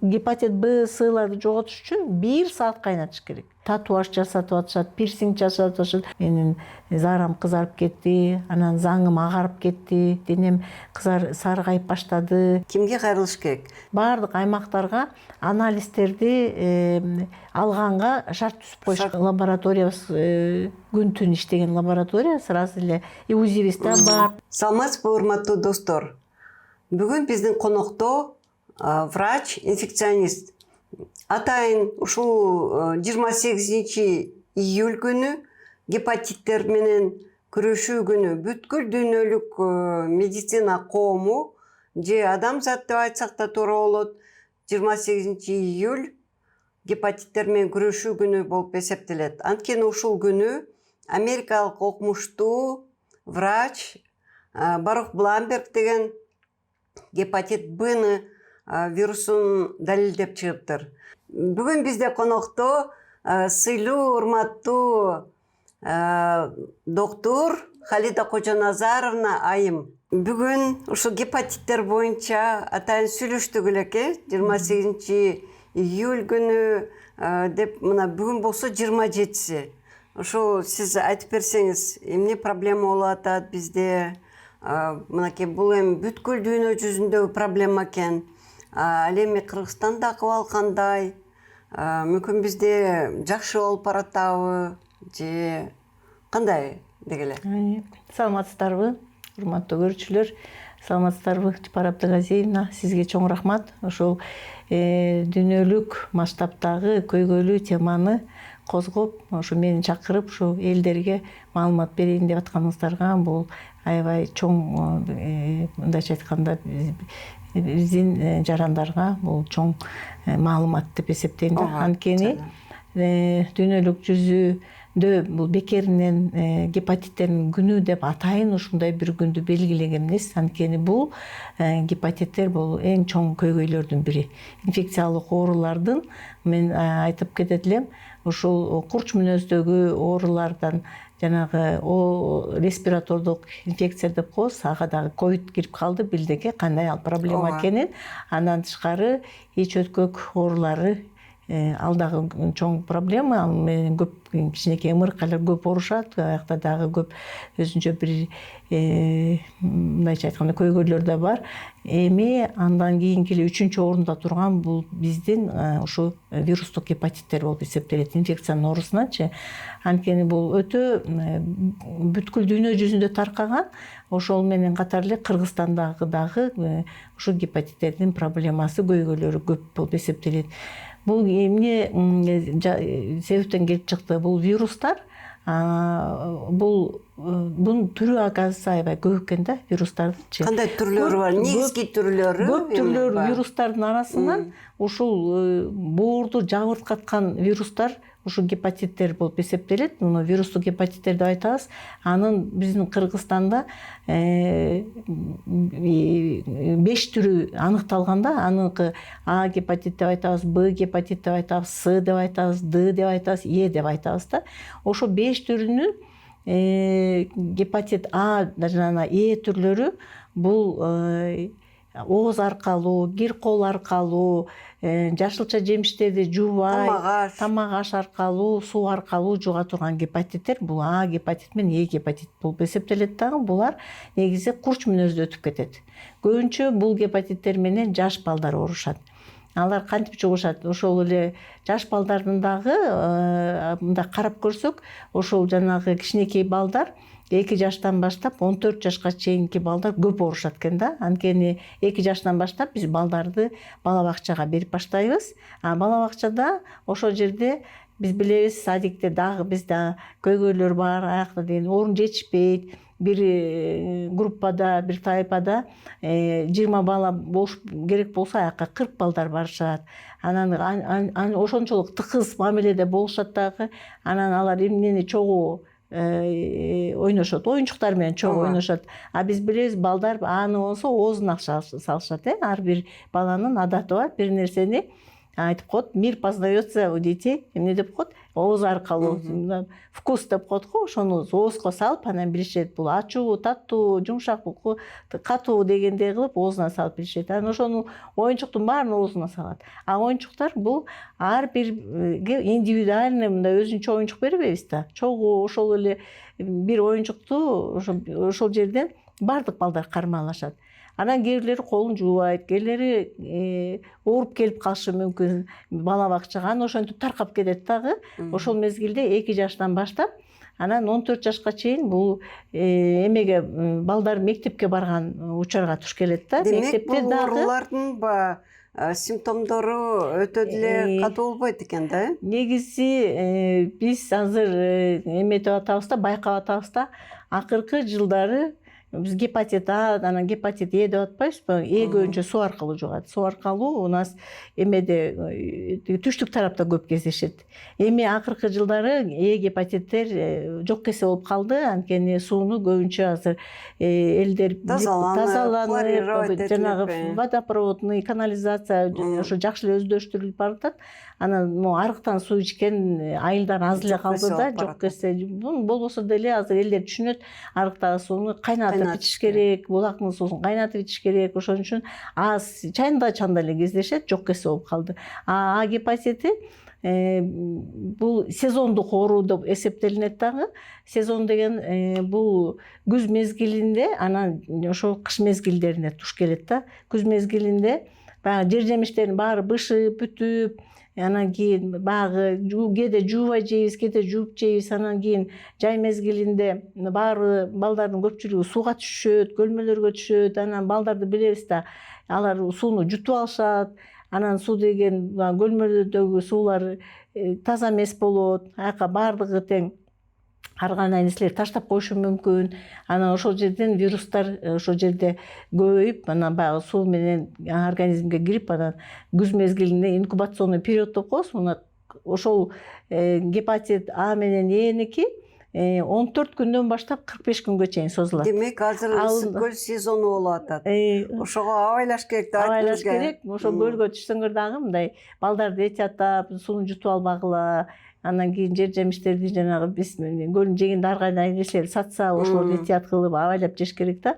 Гепатит Б, С'ларды жоготуш үчүн 1 саат кайнатыш керек. Татуаж жасатып атышат, пирсинг жасатып атышат. Менин зарам кызарып кетти, анан заңым агарып кетти, денем саргайып баштады. Кимге кайрылыш керек? Баардык аймактарга анализдерди алганга шарт түзүп коюш. Лабораториябыз күн түн иштеген лаборатория, сразу эле УЗИбиз да бар. Саламатсызбы, урматтуу достор. Бүгүн биздин конокто врач, инфекционист. Атайын ушул 28 июль күнү гепатиттер менен күрөшүү күнү бүткүл дүйнөлүк медицина коому же адамзат деп айтсак да туура болот. 28 июль гепатиттер менен күрөшүү күнү болуп эсептелет. Анткени ушул күнү америкалык окумуштуу врач Барух Бламберг деген гепатит Б'ны вирусун далилдеп чыгыптыр. Бүгүн бизде конокто сыйлуу урматтуу доктор Халида Кожоназаровна айым. Бүгүн ушул гепатиттер боюнча атайын сүйлөштүк элеке. 28 июль күнү деп мына бүгүн болсо 27-си. Ошо сиз айтып берсеңиз, эмне проблема болуп атат бизде? Мынакей бул эми бүткүл дүйнө жүзүндөгү проблема экен. Ал эми Кыргызстанда акыбал кандай? Мүмкүн бизде жакшы болуп баратабы же кандай дегеле? Саламатсыздарбы, урматтуу көрүүчүлөр? Саламатсыздарбы, Чапар Абдыгазиевна? Сизге чоң рахмат. Ошол дүйнөлүк масштабтагы көйгөйлүү теманы козгоп, ошо мени чакырып, ушу элдерге маалымат берейин деп атканыңыздарга бул аябай чоң, мындайча айтканда, биздин жарандарга бул чоң маалымат деп эсептейм да. Анткени дүйнөлүк жүзүдө бул бекеринен гепатиттердин күнү деп атайын ушундай бир күндү белгилеген эмес. Анткени бул гепатиттер бул эң чоң көйгөйлөрдүн бири. Инфекциялык оорулардын, мен айтып кетет элем, ушул курч мүнөздөгү оорулардан жанагы респиратордук инфекция деп коебуз, ага дагы ковид кирип калды, билдике кандай ал проблема экенин. Андан тышкары эч өткөк оорулары ал дагы чоң проблема. Ал менен көп кичинекей ымыркайлар көп оорушат, аякта дагы көп өзүнчө бир мындайча айтканда көйгөйлөр да бар. Эми андан кийинки эле 3-орунда турган бул биздин ушу вирустук гепатиттер болуп эсептелет, инфекциянын оорусунанчы. Анткени бул өтө бүткүл дүйнө жүзүндө таркаган. Ошол менен катар эле Кыргызстандагы дагы ушу гепатиттердин проблемасы, көйгөйлөрү көп болуп эсептелет. Бул эмне себептен келип чыкты? Бул вирустар, бунун түрү оказывается аябай көп экен да, вирустардычы. Кандай түрлөрү бар? Негизги түрлөрү? Көп түрлөр вирустардын арасынан ушул боорду жабыркаткан вирустар ушу гепатиттер болуп эсептелет. Муну вирустук гепатиттер деп айтабыз. Анын биздин Кыргызстанда 5 түрү аныкталган да. Аныкы А гепатит деп айтабыз, Б гепатит деп айтабыз, С деп айтабыз, Д деп айтабыз, Е деп айтабыз да. Ошо 5 түрүнүн гепатит А жана Е түрлөрү бул ооз аркылуу, кир кол аркылуу, жашылча жемиштерди жуубай, тамак аш аркылуу, суу аркылуу жуга турган гепатиттер. Бул А гепатит менен Е гепатит болуп эсептелет дагы. Булар негизи курч мүнөздө өтүп кетет. Көбүнчө бул гепатиттер менен жаш балдар оорушат. Алар кантип жугушат? Ошол эле жаш балдардын дагы мындай карап көрсөк, ошол жанагы кичинекей балдар 2 жаштан баштап 14 жашка чейинки балдар көп оорушат экен да. Анткени 2 жаштан баштап биз балдарды бала бакчага берип баштайбыз. Бала бакчада ошол жерде биз билебиз, садикте дагы бизде көйгөйлөр бар, аякта деген орун жетишпейт. Бир группада, бир тайпада 20 бала болуш керек болсо, аякка 40 балдар барышат. Анан ошончолук тыкыз мамиледе болушат дагы. Анан алар эмнени чогуу ойношот, оюнчуктар менен чогуу ойношот. Биз билебиз, балдар аны болсо оозуна салышат. Ар бир баланын адаты бар, бир нерсени айтып коет, мир познается у детей эмне деп коет, ооз аркылуу, вкус деп коет го, ошону оозго салып анан билишет, бул ачуу, таттуу, жумшак, катуу дегендей кылып оозуна салып билишет. Анан ошону оюнчуктун баарын оозуна салат. А оюнчуктар бул ар бирге индивидуальный мындай өзүнчө оюнчук бербейбиз да. Чогуу ошол эле бир оюнчукту ошол жерден баардык балдар кармалашат. Анан кээ бирлери колун жуубайт, кээрлери ооруп келип калышы мүмкүн бала бакчага. Анан ошентип таркап кетет дагы. Ошол мезгилде 2 жаштан баштап анан 14 жашка чейин бул эмеге балдар мектепке барган учурга туш келет да. Демек бул оорулардын симптомдору өтө деле катуу болбойт экен да? Негизи биз азыр эметип атабыз да, байкап атабыз да, акыркы жылдары biz гепатит А, анан гепатит Е деп атпайбызбы? Е көбүнчө суу аркылуу жугат. Суу аркылуу у нас эмеде түштүк тарапта көп кездешет. Эми акыркы жылдары Е гепатиттер жок кесе болуп калды. Анткени сууну көбүнчө азыр элдер тазаланып, жанагы водопроводный, канализация ошо жакшы эле өздөштүрүлүп баратат. Анан арыктан суу ичкен айылдар аз эле калды да, жок кесе. Болбосо деле азыр элдер түшүнөт, арыктагы сууну кайнатып ичиш керек, булактын суусун кайнатып ичиш керек. Ошон үчүн аз чанда эле кездешет, жок кесе болуп калды. А гепатити бул сезондук оору деп эсептелинет дагы. Сезон деген бул күз мезгилинде, анан ошол кыш мезгилдерине туш келет да. Күз мезгилинде баягы жер жемиштердин баары бышып, бүтүп, анан кийин баягы кээде жуубай жейбиз, кээде жууп жейбиз. Анан кийин жай мезгилинде баары балдардын көпчүлүгү сууга түшөт, көлмөлөргө түшөт. Анан балдарды билебиз да, алар сууну жутуп алышат. Анан суу деген көлмөлөрдөгү суулар таза эмес болот. Аяка баардыгы тең ар кандай нерселерди таштап коюшу мүмкүн. Анан ошол жерден вирустар ошол жерде көбөйүп, анан баягы суу менен организмге кирип, анан күз мезгилинде инкубационный период деп коебуз. Ошол гепатит А менен Эники 14 күндөн баштап 45 күнгө чейин созулат. Демек азыр ысык көл сезону болуп атат. Ошого абайлаш керек деп айтыңыз керек. Ошол көлгө түшсөңөр дагы мындай балдарды этиаттап, сууну жутуп албагыла. Анан кийин жер жемиштерди жанагы биз көлдүн жегенде ар кандай нерселерди сатса, ошолорду этият кылып абайлап жеш керек да.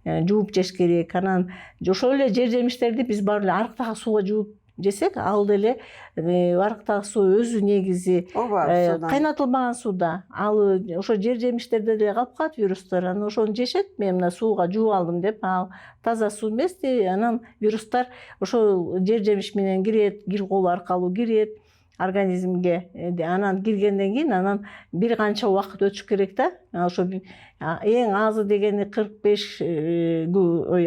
Жууп жеш керек. Анан ошол эле жер жемиштерди биз баары эле арыктагы сууга жууп жесек, ал деле арыктагы суу өзү негизи кайнатылбаган сууда. Ал ошо жер жемиштерде деле калып калат вирустар. Анан ошону жешет. Мен мына сууга жууп алдым деп, ал таза суу эмес. Анан вирустар ошол жер жемиш менен кирет, кир кол аркылуу кирет организмге. Анан киргенден кийин анан бир канча убакыт өтүш керек да. Ошо эң азы дегени 45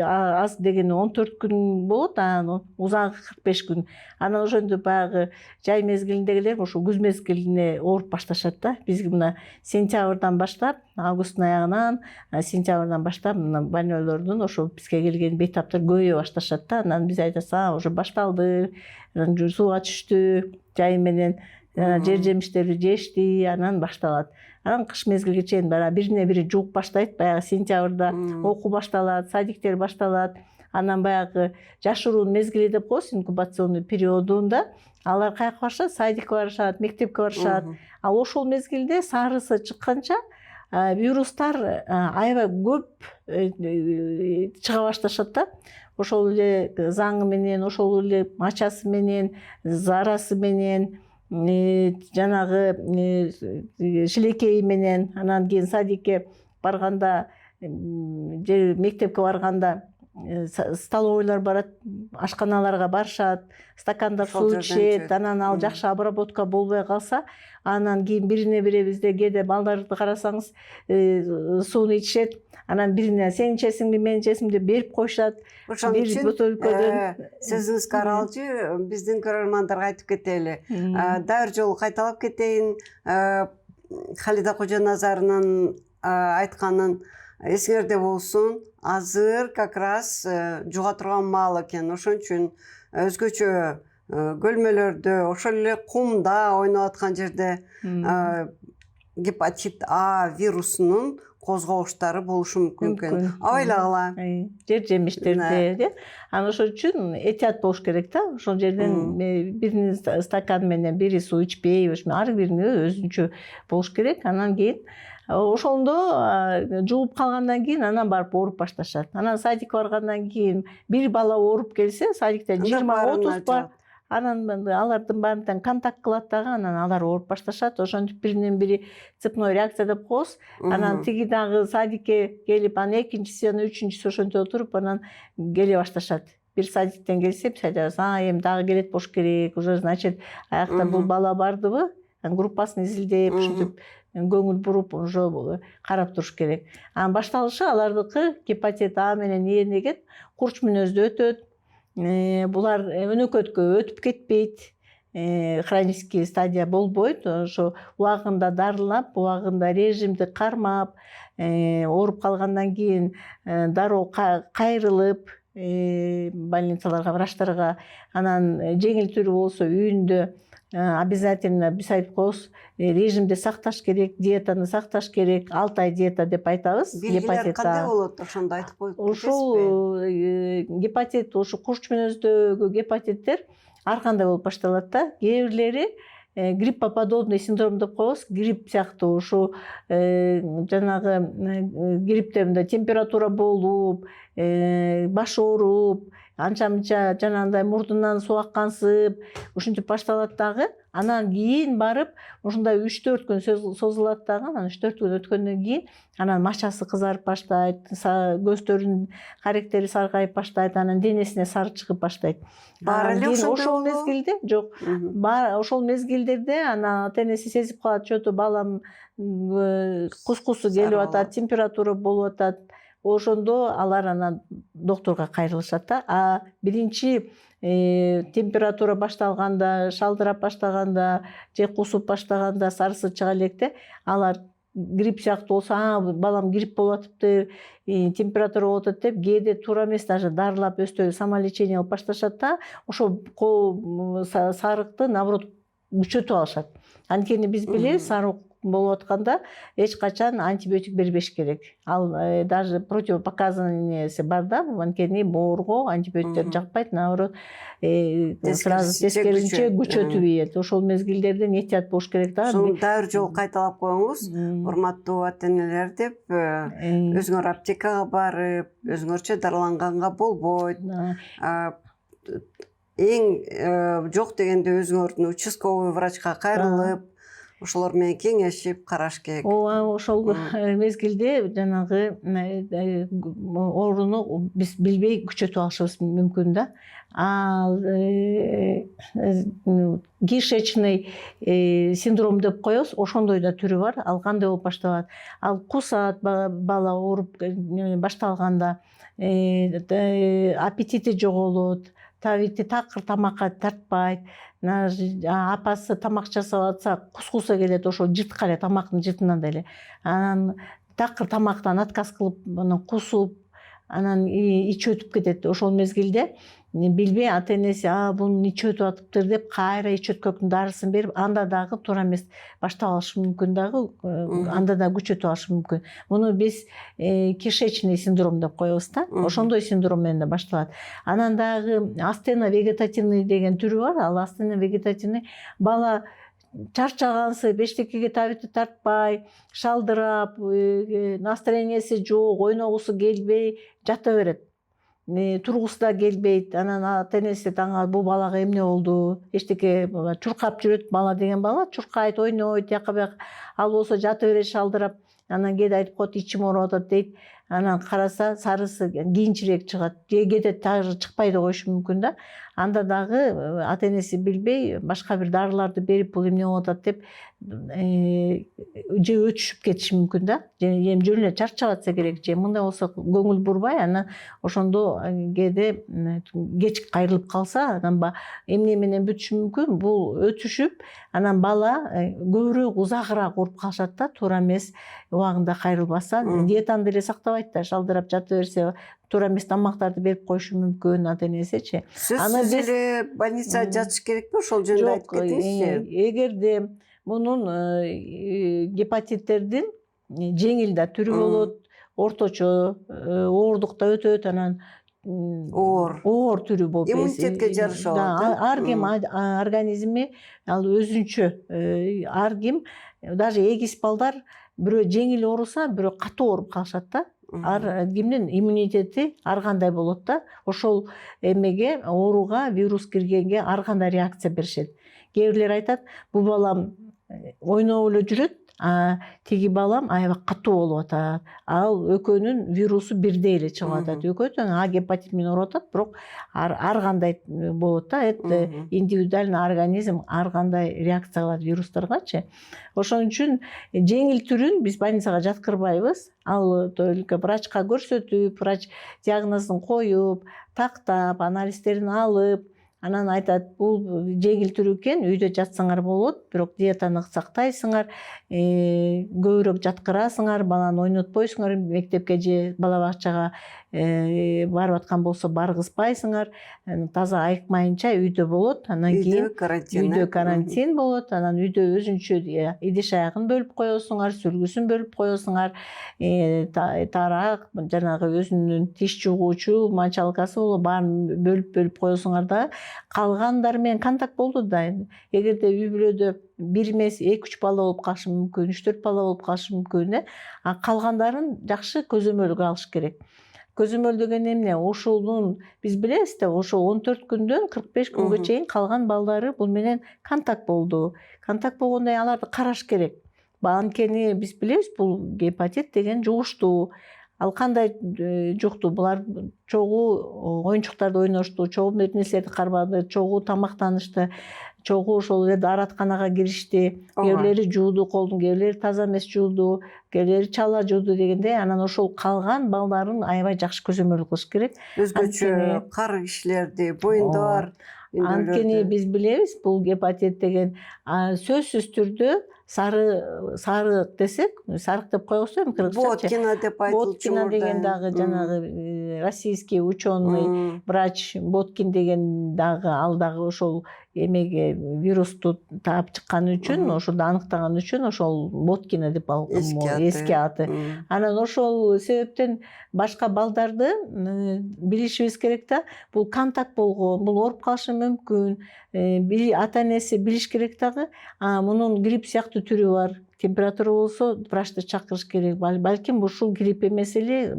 аз дегени 14 күн болот, анан узагы 45 күн. Анан ошентип баягы жай мезгилиндегилер ошо күз мезгилине ооруп башташат да. Биз мына сентябрдан баштап, августтун аягынан, сентябрдан баштап мына больнойлордун ошо бизге келген бейтаптар көбөйө башташат да. Анан биз айтасыз, уже башталды, сууга түштү, жай менен жер жемиштерди жешти, анан башталат. Анан кыш мезгилге чейин бирине бири жугуп баштайт. Баягы сентябрда окуу башталат, садиктер башталат. Анан баягы жашыруун мезгили деп коебуз, инкубационный периодунда алар каяка барышат? Садикке барышат, мектепке барышат. А ошол мезгилде сарысы чыкканча вирустар аябай көп чыга башташат да. Ошол эле заңы менен, ошол эле мачасы менен, зарасы менен, жанагы шилекейи менен. Анан кийин садикке барганда, мектепке барганда столовойлор барат, ашканаларга барышат, стаканда суу ичет. Анан ал жакшы обработка болбой калса, анан кийин бирине бири бизде кээде балдарды карасаңыз сууну ичишет. Анан бирине сен ичесиңби, мен ичесимби деп берип коюшат. Ошон үчүн сөзүңүзгө аралжы биздин көрөрмандарга айтып кетели. Дагы жолу кайталап кетейин. Халида Кожоназарынын айтканын эсиңерде болсун. Азыр как раз жуга турган маал экен. Ошон үчүн өзгөчө көлмөлөрдө, ошол эле кумда ойноп аткан жерде гепатит А вирусунун козгоуштары болушу мүмкүн экен. Мүмкүн. Абайлагыла. Жер жемиштерди. Анан ошол үчүн этият болуш керек да. Ошол жерден биринин стакан менен бири суу ичпей, ар биринин өзүнчө болуш керек. Анан кийин ошондо жууп калгандан кийин анан барып ооруп башташат. Анан садикке баргандан кийин бир бала ооруп келсе, садикте 20-30 бар. Анан алардын баарын контакт кылат дагы, анан алар ооруп башташат. Ошентип биринен бири цепной реакция деп коебуз. Анан тиги дагы садикке келип, анан экинчиси, анан үчүнчүсү ошентип отуруп, анан келе башташат. Бир садиктен келсе, эми дагы келет болуш керек. Уже значит, аякта бул бала бардыбы? Группасын изилдеп, ушинтип көңүл буруп, уже карап туруш керек. Анан башталышы алардыкы гепатит А менен Е деген курч мүнөздө өтөт. Булар өнөкөткө өтүп кетпейт. Хронический стадия болбойт. Ошо убагында дарылап, убагында режимди кармап, ооруп калгандан кийин дароо кайрылып больницаларга, врачтарга, анан жеңил түрү болсо үйүндө обязательно биз айтып коебуз, режимди сакташ керек, диетаны сакташ керек. 6 ай диета деп айтабыз. Белгилер кандай болот? Ошондо айтып коюп кетесизби? Ошол гепатит, ошо курч мүнөздөгү гепатиттер ар кандай болуп башталат да. Кээ бирлери гриппоподобный синдром деп коебуз. Грипп сыяктуу ушу жанагы гриппте мындай температура болуп, баш ооруп, анча-мынча жанагындай мурдунан суу аккансып, ушинтип башталат дагы. Анан кийин барып, ушундай 3-4 күн созулат дагы. Анан 3-4 күн өткөндөн кийин анан мачасы кызарып баштайт, көздөрүнүн каректери саргайып баштайт, анан денесине сары чыгып баштайт. Баары эле ошол мезгилде, жок, ошол мезгилдерде анан ата-энеси сезип калат, чөтү балам кускусу келип атат, температура болуп атат. Ошондо алар анан доктурга кайрылышат да. А биринчи температура башталганда, шалдырап баштаганда, же кусуп баштаганда, сарысы чыга электе, алар грипп сыяктуу болсо, балам грипп болуп атыптыр, температура болуп атат деп, кээде туура эмес даже дарылап өстө самолечение алып башташат да, ошо сарыкты наоборот күчөтүп алышат. Анткени биз билебиз, сарык болуп атканда эч качан антибиотик бербеш керек. Ал даже противопоказаниясы бар да, анткени боорго антибиотиктер жакпайт, наоборот, сразу тескерисинче күчөтүп ийет. Ошол мезгилдерден этият болуш керек да. Ошону дагы жолу кайталап коюңуз, урматтуу ата-энелер деп, өзүңөр аптекага барып, өзүңөрчө дарыланганга болбойт. Эң жок дегенде өзүңөрдүн участковый врачка кайрылып, ошолор менен кеңешип караш керек. Ошол мезгилде жанагы ооруну биз билбей күчөтүп алышыбыз мүмкүн да. Ал кишечный синдром деп коебуз, ошондой да түрү бар. Ал кандай болуп башталат? Ал кусат, бала ооруп башталганда, аппетити жоголот, такыр тамакка тартпайт. Апасы тамак жасап атса, кускуса келет, ошо жырткы эле, тамактын жыртынан деле. Анан такыр тамактан отказ кылып, анан кусуп, анан ичи өтүп кетет. Ошол мезгилде билбей ата-энеси бунун ичи өтүп атыптыр деп кайра ичи өткөктүн дарысын берип, анда дагы туура эмес баштап алышы мүмкүн дагы, анда да күчөтүп алышы мүмкүн. Муну биз кишечный синдром деп коебуз да. Ошондой синдром менен да башталат. Анан дагы астено-вегетативный деген түрү бар. Ал астено-вегетативный бала чарчагансып, эчтекеге табити тартпай, шалдырап, настроенияси жок, ойногусу келбей жата берет. Тургусу да келбейт. Анан ата-энеси таң бул балага эмне болду? Эчтеке чуркап жүрөт бала деген бала, чуркайт, ойнойт, жака бияка. Ал болсо жата берет шалдырап. Анан кээде айтып коет, ичим ооруп атат дейт. Анан караса сарысы кийинчирээк чыгат. Кээде даже чыкпай да коюшу мүмкүн да. Анда дагы ата-энеси билбей башка бир дарыларды берип, бул эмне болуп атат деп же өтүшүп кетиши мүмкүн да. Эми жөн эле чарчап атса керек, же мындай болсо көңүл бурбай, анан ошондо кээде кеч кайрылып калса, анан эмне менен бүтүшү мүмкүн? Бул өтүшүп, анан бала көбүрөөк узагыраак ооруп калышат да, туура эмес убагында кайрылбаса, диетаны деле сактабайт да, шалдырап жата берсе, туура эмес тамактарды берип коюшу мүмкүн ата-энесичи. Сөзсүз эле больницага жатыш керекпи? Ошол жөнүндө айтып кетиңизчи. Эгерде мунун гепатиттердин жеңил да түрү болот, орточо, оорундукта өтөт, анан оор түрү болуп иммунитетке жараша болот. ар ким организми ал өзүнчө, ар ким даже эгиз балдар бирөө жеңил ооруса, бирөө катуу ооруп калышат да. Ар кимдин иммунитети ар кандай болот да. Ошол эмеге, ооруга, вирус киргенге ар кандай реакция беришет. Кээ бирлер айтат, бул балам ойноп эле жүрөт, тиги балам аябай катуу болуп атат. Ал экөөнүн вирусу бирдей эле чыгып атат. Экөө тең А гепатит менен ооруп атат, бирок ар кандай болот да. Индивидуальный организм ар кандай реакция кылат вирустаргачы. Ошон үчүн жеңил түрүн биз больницага жаткырбайбыз. Ал только врачка көрсөтүп, врач диагнозун коюп, тактап, анализдерин алып, анан айтат, бул жеңил түрү экен, үйдө жатсаңар болот, бирок диетаны сактайсыңар, көбүрөөк жаткырасыңар, баланы ойнотпойсуңар, мектепке же бала бакчага барып аткан болсо баргызбайсыңар, таза айыкмайынча үйдө болот. Анан кийин үйдө карантин болот, анан үйдө өзүнчө идиш аягын бөлүп коесуңар, сүлгүсүн бөлүп коесуңар, тарак, жанагы өзүнүн тиш жугуучу мочалкасы болот, баарын бөлүп коесуңар да. Калгандар менен контакт болду да. Эгерде үй бүлөдө 1 эмес 2-3 бала болуп калышы мүмкүн, 3-4 бала болуп калышы мүмкүн. Калгандарын жакшы көзөмөлгө алыш керек. Көзөмөл деген эмне? Ошолун биз билебиз да, ошо 14 күндөн 45 күнгө чейин калган балдары бул менен контакт болду. Контакт болгондо аларды караш керек. Анткени биз билебиз, бул гепатит деген жугуштуу. Ал кандай жукту? Булар чогуу оюнчуктарды ойношту, чогуу нерселерди кармады, чогуу тамактанышты, чогуу ошол эле дааратканага киришти. Кээ жууду колдун, кээ таза эмес жууду, кээ чала жууду дегендей. Анан ошол калган балдарын аябай жакшы көзөмөл кылыш керек. Өзгөчө кары кишилерди, боюнда бар. Анткени биз билебиз, бул гепатит деген сөзсүз түрдө сарык десек, сарык деп коебузбу эми кыргызча? Боткина деп айтылчу. Боткина деген дагы жанагы российский ученый врач Боткин деген дагы, ал дагы ошол эмеге вирусту таап чыккан үчүн, ошолду аныктаган үчүн ошол Боткина деп эски аты. Анан ошол себептен башка балдарды билишибиз керек да. Бул контакт болгон, бул ооруп калышы мүмкүн. Ата энеси билиш керек дагы. Мунун грипп сыяктуу түрү бар. Температура болсо врачты чакырыш керек. Балким ушул грипп эмес эле,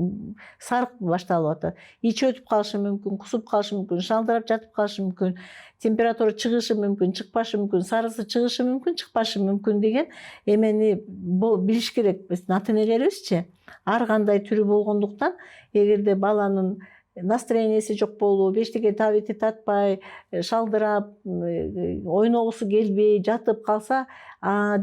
сарык башталып атат. Ичи өтүп калышы мүмкүн, кусуп калышы мүмкүн, шалдырап жатып калышы мүмкүн. Температура чыгышы мүмкүн, чыкпашы мүмкүн, сарысы чыгышы мүмкүн, чыкпашы мүмкүн деген эмени билиш керек. Биздин ата энелерибизчи, ар кандай түрү болгондуктан, эгерде баланын настроениясы жок болуп, эчтеке табити татпай, шалдырап, ойногусу келбей жатып калса,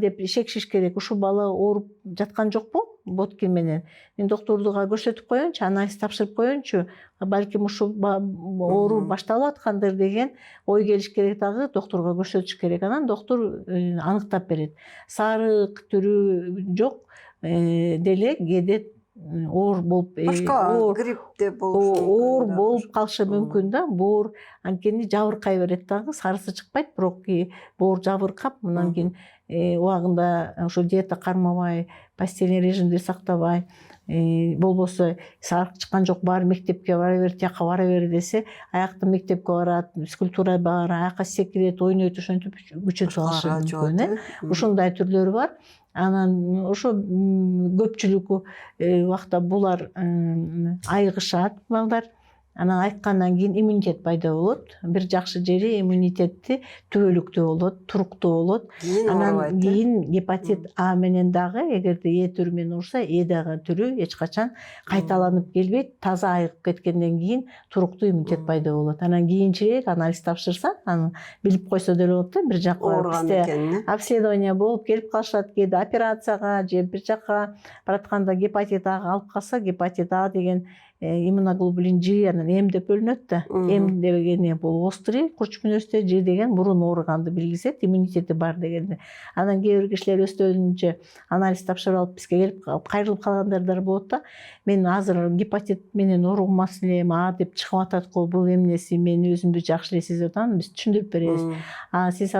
деп шекшиш керек. Ушул бала ооруп жаткан жокпу Боткин менен? Мен доктурга көрсөтүп коеюнчу, анализ тапшырып коеюнчу, балким ушул оору башталып аткандыр деген ой келиш керек дагы, доктурга көрсөтүш керек. Анан доктур аныктап берет. Сарык түрү жок деле кээде оор болуп, башка гриппте болушу мүмкүн. Оор болуп калышы мүмкүн да. Боор анткени жабыркай берет дагы, сарысы чыкпайт, бирок боор жабыркап, анан кийин убагында ошо диета кармабай, постельный режимди сактабай, болбосо сарык чыккан жок, баары мектепке бара бер, тияка бара бер десе, аякта мектепке барат, физкультурага барат, аякка секирет, ойнойт, ошентип күчүн чыгышы мүмкүн. Ушундай түрлөрү бар. Анан ошо көпчүлүгү убакта булар айыгышат балдар. Анан айыккандан кийин иммунитет пайда болот. Бир жакшы жери иммунитети түбөлүктүү болот, туруктуу болот. Анан кийин гепатит А менен дагы, эгерде Е түрү менен урса, дагы түрү эч качан кайталанып келбейт. Таза айыгып кеткенден кийин туруктуу иммунитет пайда болот. Анан кийинчерээк анализ тапшырса, анан билип койсо деле болот да. Бир жакка бизде обследование болуп келип калышат, кээде операцияга же бир жакка баратканда гепатит Ага алып калса, гепатит А деген иммуноглобулин G анан М деп бөлүнөт да. М дегени бул острый курчмүнөстө, G деген мурун ооруганды билгизет, иммунитети бар дегенди. Анан кээ бир кишилер өстөлүнчө анализ тапшырып алып бизге келип кайрылып калгандар болот да. Мен азыр гепатит менен ооругмас элем, деп чыгып атат го, бул эмнеси, мен өзүмдү жакшы эле сезип атам, биз түшүндүрүп беребиз. Сиз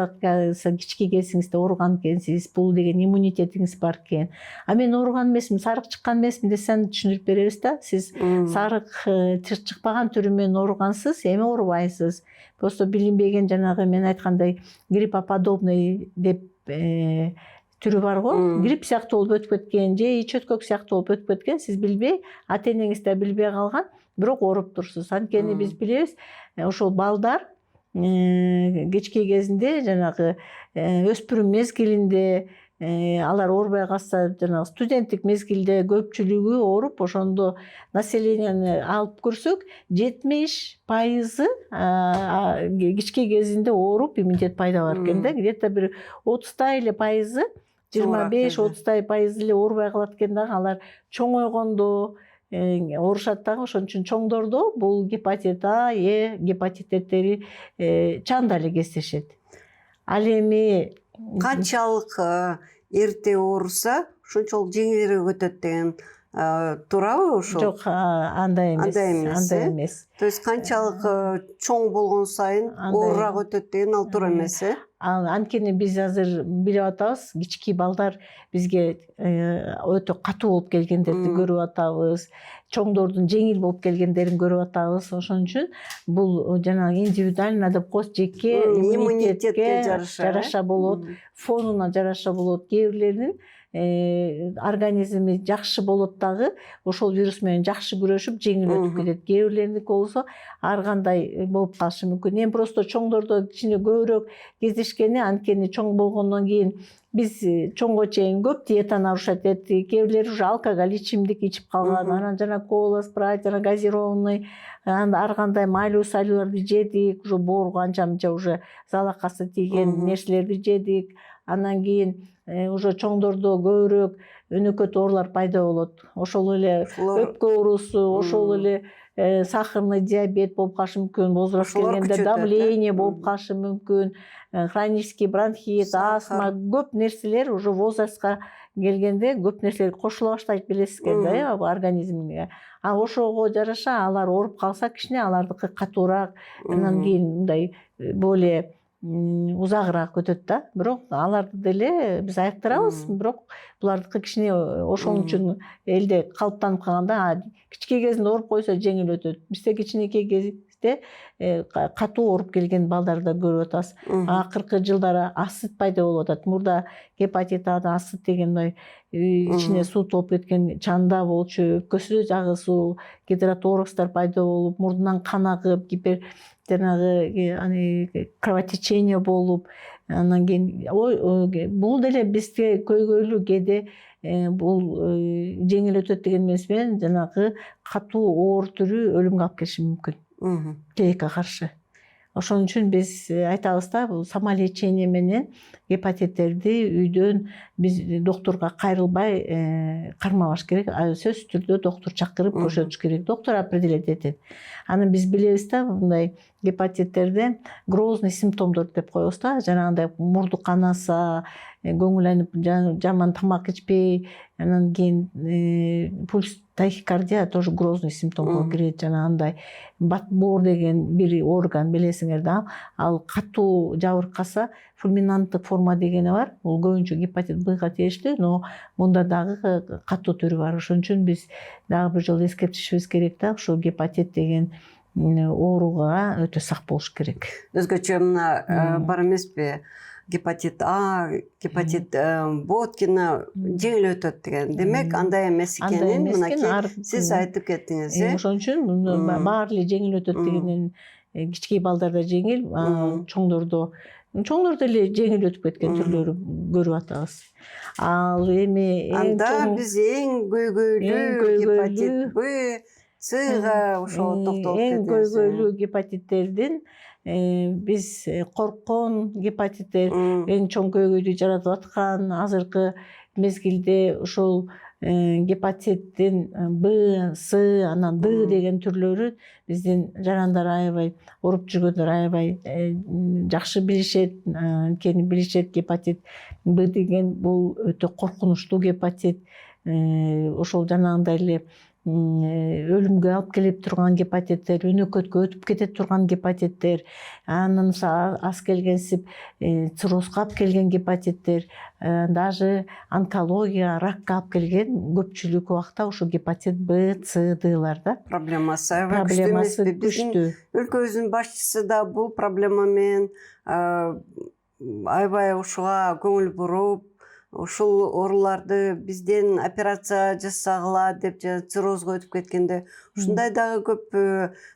кички кезиңизде ооруган экенсиз, бул деген иммунитетиңиз бар экен. Мен ооруган эмесмин, сарык чыккан эмесмин десем түшүндүрүп беребиз да. Сиз сарык чыкпаган түрү менен ооругансыз, эми оорубайсыз. Просто билинбеген жанагы мен айткандай гриппоподобный деп түрү бар го. Грипп сыяктуу болуп өтүп кеткен же чөткөк сыяктуу болуп өтүп кеткен, сиз билбей, ата энеңиз да билбей калган, бирок ооруп турсуз. Анткени биз билебиз, ошол балдар кички кезинде жанагы өспүрүм мезгилинде алар оорубай калса, жанагы студенттик мезгилде көпчүлүгү ооруп, ошондо населенияны алып көрсөк, 70% кички кезинде ооруп иммунитет пайда бар экен да. Где-то бир 30 эле пайызы, 25-30 % эле оорубай калат экен дагы. Алар чоңойгондо оорушат дагы. Ошон үчүн чоңдордо бул гепатит А, гепатиттери чанда эле кездешет. Ал эми Канчалык эрте ооруса, ошончолук жеңилирээк өтөт деген туурабы ошол? Жок, андай эмес. Андай эмес. То есть канчалык чоң болгон сайын оорураак өтөт деген ал туура эмес, Анткени биз азыр билип атабыз, кички балдар бизге өтө катуу болуп келгендерди көрүп атабыз. Чоңдордун жеңил болуп келгендерин көрүп атабыз. Ошон үчүн бул жанагы индивидуально деп коебуз, жеке иммунитетке жараша болот, фонуна жараша болот. Кээ бирлеринин организми жакшы болот дагы, ошол вирус менен жакшы күрөшүп жеңил өтүп кетет. Кээ бирлериники болсо ар кандай болуп калышы мүмкүн. Эми просто чоңдордо кичине көбүрөөк кездешкени, анткени чоң болгондон кийин биз чоңго чейин көп диета нарушать этти. Кээ бирлери уже алкоголь ичимдик ичип калган, анан жана кола, спрайт, жана газированный, ар кандай майлуу салюларды жедик, уже боорго анча мынча уже залакасы тийген нерселерди жедик. Анан кийин уже чоңдордо көбүрөөк өнөкөт оорулар пайда болот. Ошол эле өпкө оорусу, ошол эле сахарный диабет болуп калышы мүмкүн, возраст келгенде давление болуп калышы мүмкүн, хронический бронхит, астма, көп нерселер уже возрастка келгенде көп нерселер кошула баштайт, билесизге да, организмине. Ошого жараша алар ооруп калса кичине алардыкы катуураак, анан кийин мындай более узагыраак өтөт да. Бирок аларды деле биз айыктырабыз, бирок булардыкы кичине ошон үчүн элде калыптанып калганда, кички кезинде ооруп койсо жеңил өтөт. Бизде кичинекей кезде катуу ооруп келген балдарды көрүп атабыз. Акыркы жылдары астыт пайда болуп атат. Мурда гепатит Ада астыт деген ичине суу толуп кеткен чанда болчу, өпкөсү жагысуу, гидроторокстар пайда болуп, мурдунан кан агып, жанагы кровотечение болуп, анан кийин бул деле бизде көйгөйлүү кээде бул жеңил өтөт деген эмес менен жанагы катуу оор түрү өлүмгө алып келиши мүмкүн. Тилекке каршы. Ошон үчүн биз айтабыз да, бул самолечение менен гепатиттерди үйдөн биз доктурга кайрылбай кармабаш керек. Сөзсүз түрдө доктур чакырып көрсөтүш керек. Доктур определять этет. Анан биз билебиз да, мындай гепатиттерде грозный симптомдор деп коебуз да, жанагындай мурду канаса, көңүл айнып, жаман тамак ичпей, анан кийин пульс, тахикардия тоже грозный симптомго кирет. Жанагындай боор деген бир орган, билесиңер да, ал катуу жабыркаса, фульминанттык форма дегени бар. Бул көбүнчө гепатит Бга тиештүү, но мында дагы катуу түрү бар. Ошон үчүн биз дагы бир жолу эскертишибиз керек да, ушул гепатит деген ооруга өтө сак болуш керек. Өзгөчө мына бар эмеспи? Гепатит А, гепатит Боткина жеңил өтөт деген. Демек, андай эмес экенин мынакей сиз айтып кеттиңиз. Ошон үчүн баары эле жеңил өтөт дегенден кички балдарда жеңил, чоңдордо эле жеңил өтүп кеткен түрлөрү көрүп атабыз. Ал эми анда биз эң көйгөйлүү гепатит Б, Цга ошого токтолуп кетебиз. Эң көйгөйлүү гепатиттердин биз корккон гепатиттер эң чоң көйгөйдү жаратып аткан азыркы мезгилде ушул гепатиттин Б, С, анан Д деген түрлөрү биздин жарандар аябай ооруп жүргөндөр аябай жакшы билишет, анткени билишет гепатит Б деген бул өтө коркунучтуу гепатит. Ошол жанагындай эле өлүмгө алып келип турган гепатиттер, өнөкөткө өтүп кете турган гепатиттер, анан аз келгенсип циррозго алып келген гепатиттер, даже онкология, ракка алып келген көпчүлүк убакта ошо гепатит Б, С, Д'лар да. Проблемасы аябай күчтүү эмеспи? Биздин өлкөбүздүн башчысы да бул проблема менен аябай ушуга көңүл буруп, ушул ооруларды бизден операция жасагыла деп циррозго өтүп кеткенде ушундай дагы көп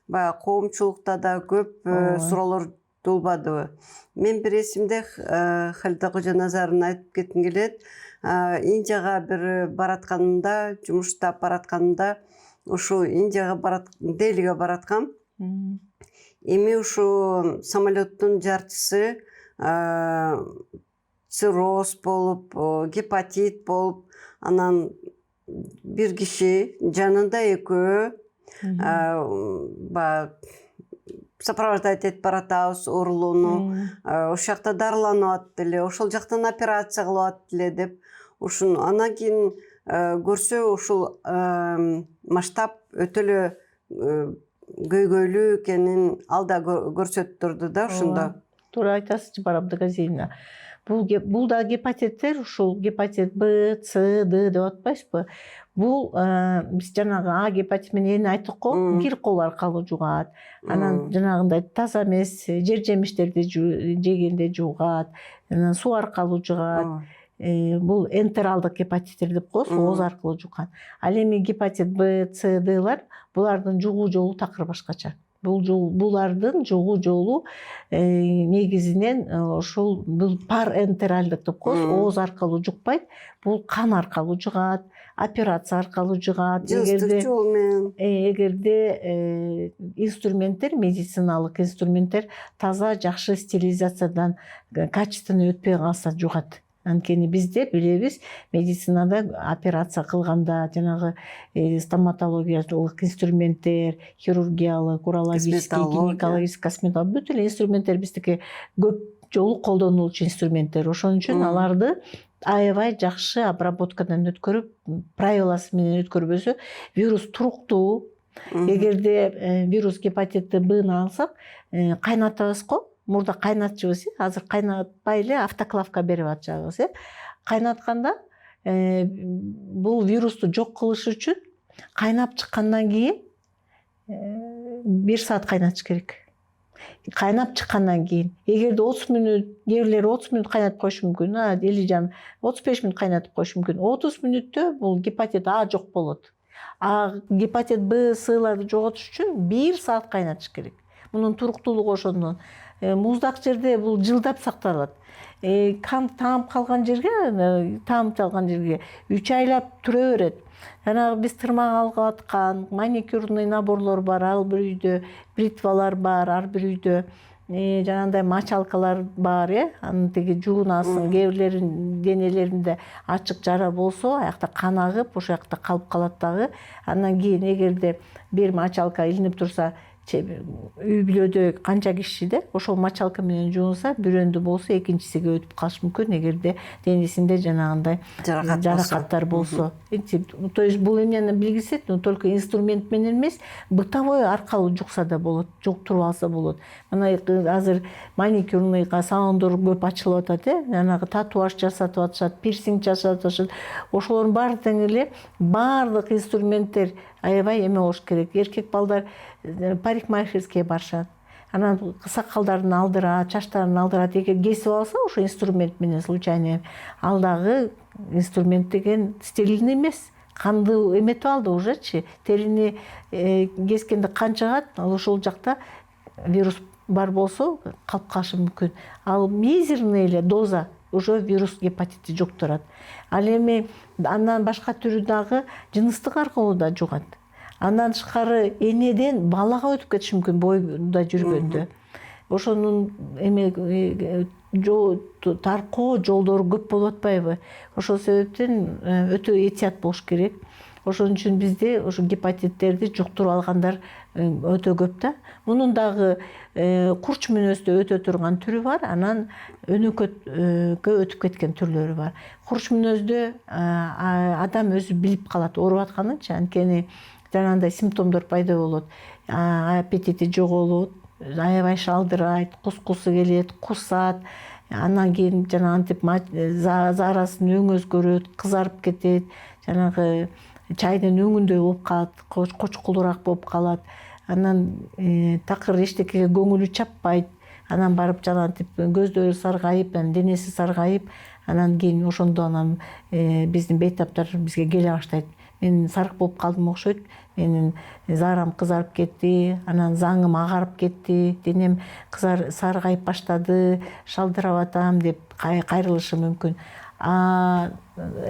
баягы коомчулукта да көп суроолор туулбадыбы? Мен бир эсимде Халида Кожоназаровна айтып кетким келет. Индияга бир баратканымда, жумуштап баратканымда ушу Индияга Делиге бараткам. Эми ушу самолеттун жарчысы цирроз болуп, гепатит болуп, анан бир киши жанында экөө сопровождать этип баратабыз оорулууну, ошол жакта дарыланып атат эле, ошол жактан операция кылып атат эле деп, ушуну анан кийин көрсө ушул масштаб өтө эле көйгөйлүү экенин алда көрсөтүп турду да ушундо. Туура айтасыз, Барабда Газиевна. Бул да гепатиттер, ушул гепатит Б, С, Д деп атпайсызбы? Бул биз жанагы А гепатит менен айттык го, кир кол аркылуу жугат. Анан жанагындай таза эмес жер жемиштерди жегенде жугат, анан суу аркылуу жугат. Бул энтералдык гепатиттер деп коебуз, ооз аркылуу жуккан. Ал эми гепатит Б, С, Д'лар булардын жугуу жолу такыр башкача. Булардын жугуу жолу негизинен ошол пар энтералдык деп коебуз, ооз аркылуу жукпайт, бул кан аркылуу жугат, операция аркылуу жугат. Жыныстык жол менен. Эгерде инструменттер, медициналык инструменттер таза, жакшы стерилизациядан качественно өтпөй калса жугат. Анткени бизде билебиз, медицинада операция кылганда жанагы стоматологиялык инструменттер, хирургиялык, урологический, гинекологический, косметологиялык бүт эле инструменттер биздики көп жолу колдонулчу инструменттер. Ошон үчүн аларды аябай жакшы обработкадан өткөрүп, правиласы менен өткөрбөсө, вирус туруктуу. Эгерде вирус гепатит Б'ны алсак, кайнатабыз го. Мурда кайнатчыбыз, азыр кайнатпай эле автоклавка берип атчабыз. Кайнатканда бул вирусту жок кылыш үчүн кайнап чыккандан кийин 1 саат кайнатыш керек. Кайнап чыккандан кийин, эгерде 30 мүнөт, кээ бирлери 30 мүнөт кайнатып коюшу мүмкүн, 35 мүнөт кайнатып коюшу мүмкүн. 30 мүнөттө бул гепатит А жок болот. А гепатит Б, С'ларды жоготуш үчүн 1 саат кайнатыш керек. Мунун туруктуулугу ошондон. Муздак жерде бул жылдап сакталат. Кан таап калган жерге 3 айлап тура берет. Жанагы биз тырмак алып аткан маникюрный наборлор бар, ар бир үйдө, бритвалар бар, ар бир үйдө. Жанагындай мочалкалар бар, анын тиги жуунасың, кээ бирлеринин денелеринде ачык жара болсо, аякта кан агып, ошол жакта калып калат дагы. Андан кийин эгерде бир мочалка илинип турса, үй бүлөдө канча кишиде ошол мочалка менен жуунса, бирөөндө болсо экинчисиге өтүп калышы мүмкүн, эгерде денесинде жанагындай жаракаттар болсо. То есть бул эмнени билгизет, только инструмент менен эмес, бытовой аркылуу жукса да болот, жуктуруп алса болот. Мына азыр маникюрный салондор көп ачылып атат, жанагы татуаж жасатып атышат, пирсинг жасатып атышат. Ошолордун баары тең эле баардык инструменттер аябай эме болуш керек. Эркек балдар парикмахерскийге барышат. Анан сакалдарын алдырат, чачтарын алдырат. Эгер кесип алса, ошо инструмент менен случайно, ал дагы инструмент деген стерильный эмес. Канды эметип алды ужечи. Терини кескенде кан чыгат, ал ошол жакта вирус бар болсо калып калышы мүмкүн. Ал мизерный эле доза уже вирус гепатитти жуктурат. Ал эми андан башка түрү дагы жыныстык аркылуу да жугат. Андан тышкары энеден балага өтүп кетиши мүмкүн бойдо жүргөндө. Ошонун эме таркоо жолдору көп болуп атпайбы? Ошол себептен өтө этият болуш керек. Ошон үчүн бизде ошо гепатиттерди жуктуруп алгандар өтө көп да. Мунун дагы курч мүнөздө өтө турган түрү бар, анан өнөкөткө өтүп кеткен түрлөрү бар. Курч мүнөздө адам өзү билип калат ооруп атканынчы, анткени жанагындай симптомдор пайда болот. Аппетити жоголот, аябай шалдырайт, кускусу келет, кусат. Андан кийин жанагынтип заарасын өң өзгөрөт, кызарып кетет, жанагы чайдын өңүндөй болуп калат, кочкулураак болуп калат. Анан такыр эчтекеге көңүлү чаппайт. Анан барып жанагынтип көздөрү саргайып, денеси саргайып, анан кийин ошондо анан биздин бейтаптар бизге келе баштайт. Мен сарык болуп калдым окшойт, менин заарам кызарып кетти, анан заңым агарып кетти, денем саргайып баштады, шалдырап атам деп кайрылышы мүмкүн.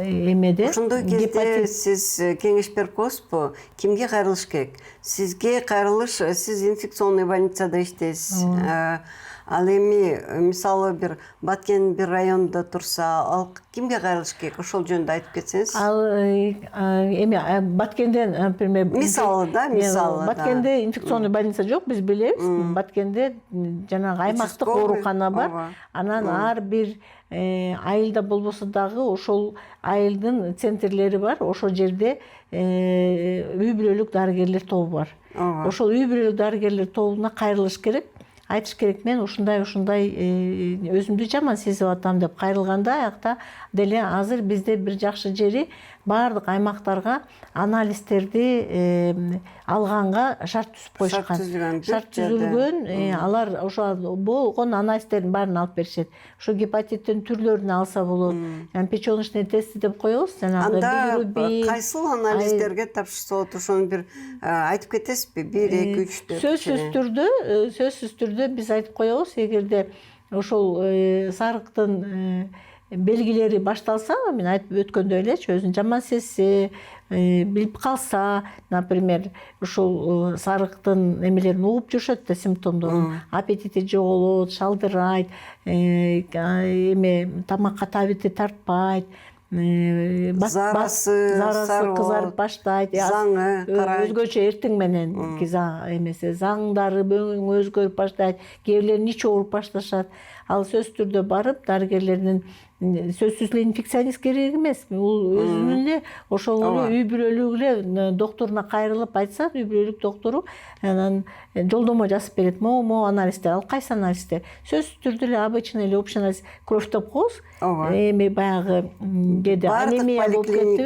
Эмеде ошондой кезде сиз кеңеш берип коесузбу? Кимге кайрылыш керек? Сизге кайрылыш, сиз инфекционный больницада иштейсиз. Ал эми мисалы бир Баткен бир районунда турса, ал кимге кайрылыш керек? Ошол жөнүндө айтып кетсеңиз. Ал эми Баткенде, например, мисалы Баткенде инфекционный больница жок, биз билебиз. Баткенде жанагы аймактык оорукана бар. Анан ар бир айылда болбосо дагы ошол айылдын центрлери бар. Ошол жерде үй бүлөлүк дарыгерлер тобу бар. Ошол үй бүлөлүк дарыгерлер тобуна кайрылыш керек. Айтыш керек, мен ушундай өзүмдү жаман сезип атам деп кайрылганда, аякта деле азыр бизде бир жакшы жери баардык аймактарга анализдерди алганга шарт түзүп коюшкан. Шарт түзүлгөн, алар ошо болгон анализдердин баарын алып беришет. Ошо гепатиттин түрлөрүн алса болот. Печёночный тести деп коебуз, жанагы анда кайсыл анализдерге тапшырса болот? Ошону бир айтып кетесизби? 1, 2, 3 деп. Сөзсүз түрдө биз айтып коебуз, эгерде ошол сарыктын белгилери башталса, мен айтып өткөндөй элечи, өзүн жаман сезсе, билип калса, например, ушул сарыктын эмелерин угуп жүрүшөт да, симптомдорун. Аппетити жоголот, шалдырайт, тамакка табити тартпайт, зарасы кызарып баштайт, заңы карайт, өзгөчө эртең менен эмесе заңдары өзгөрүп баштайт, кээ бирлер ич ооруп башташат. Ал сөзсүз түрдө барып дарыгерлердин, сөзсүз эле инфекционист керек эмес, бул өзүнүн эле ошол эле үй бүлөлүк эле докторуна кайрылып айтса, үй бүлөлүк доктору анан жолдомо жазып берет. Могу анализдер, ал кайсы анализдер? Сөзсүз түрдө эле обычный эле общий анализ, кровь деп коебуз. Эми баягы кээде анемия болуп кетти.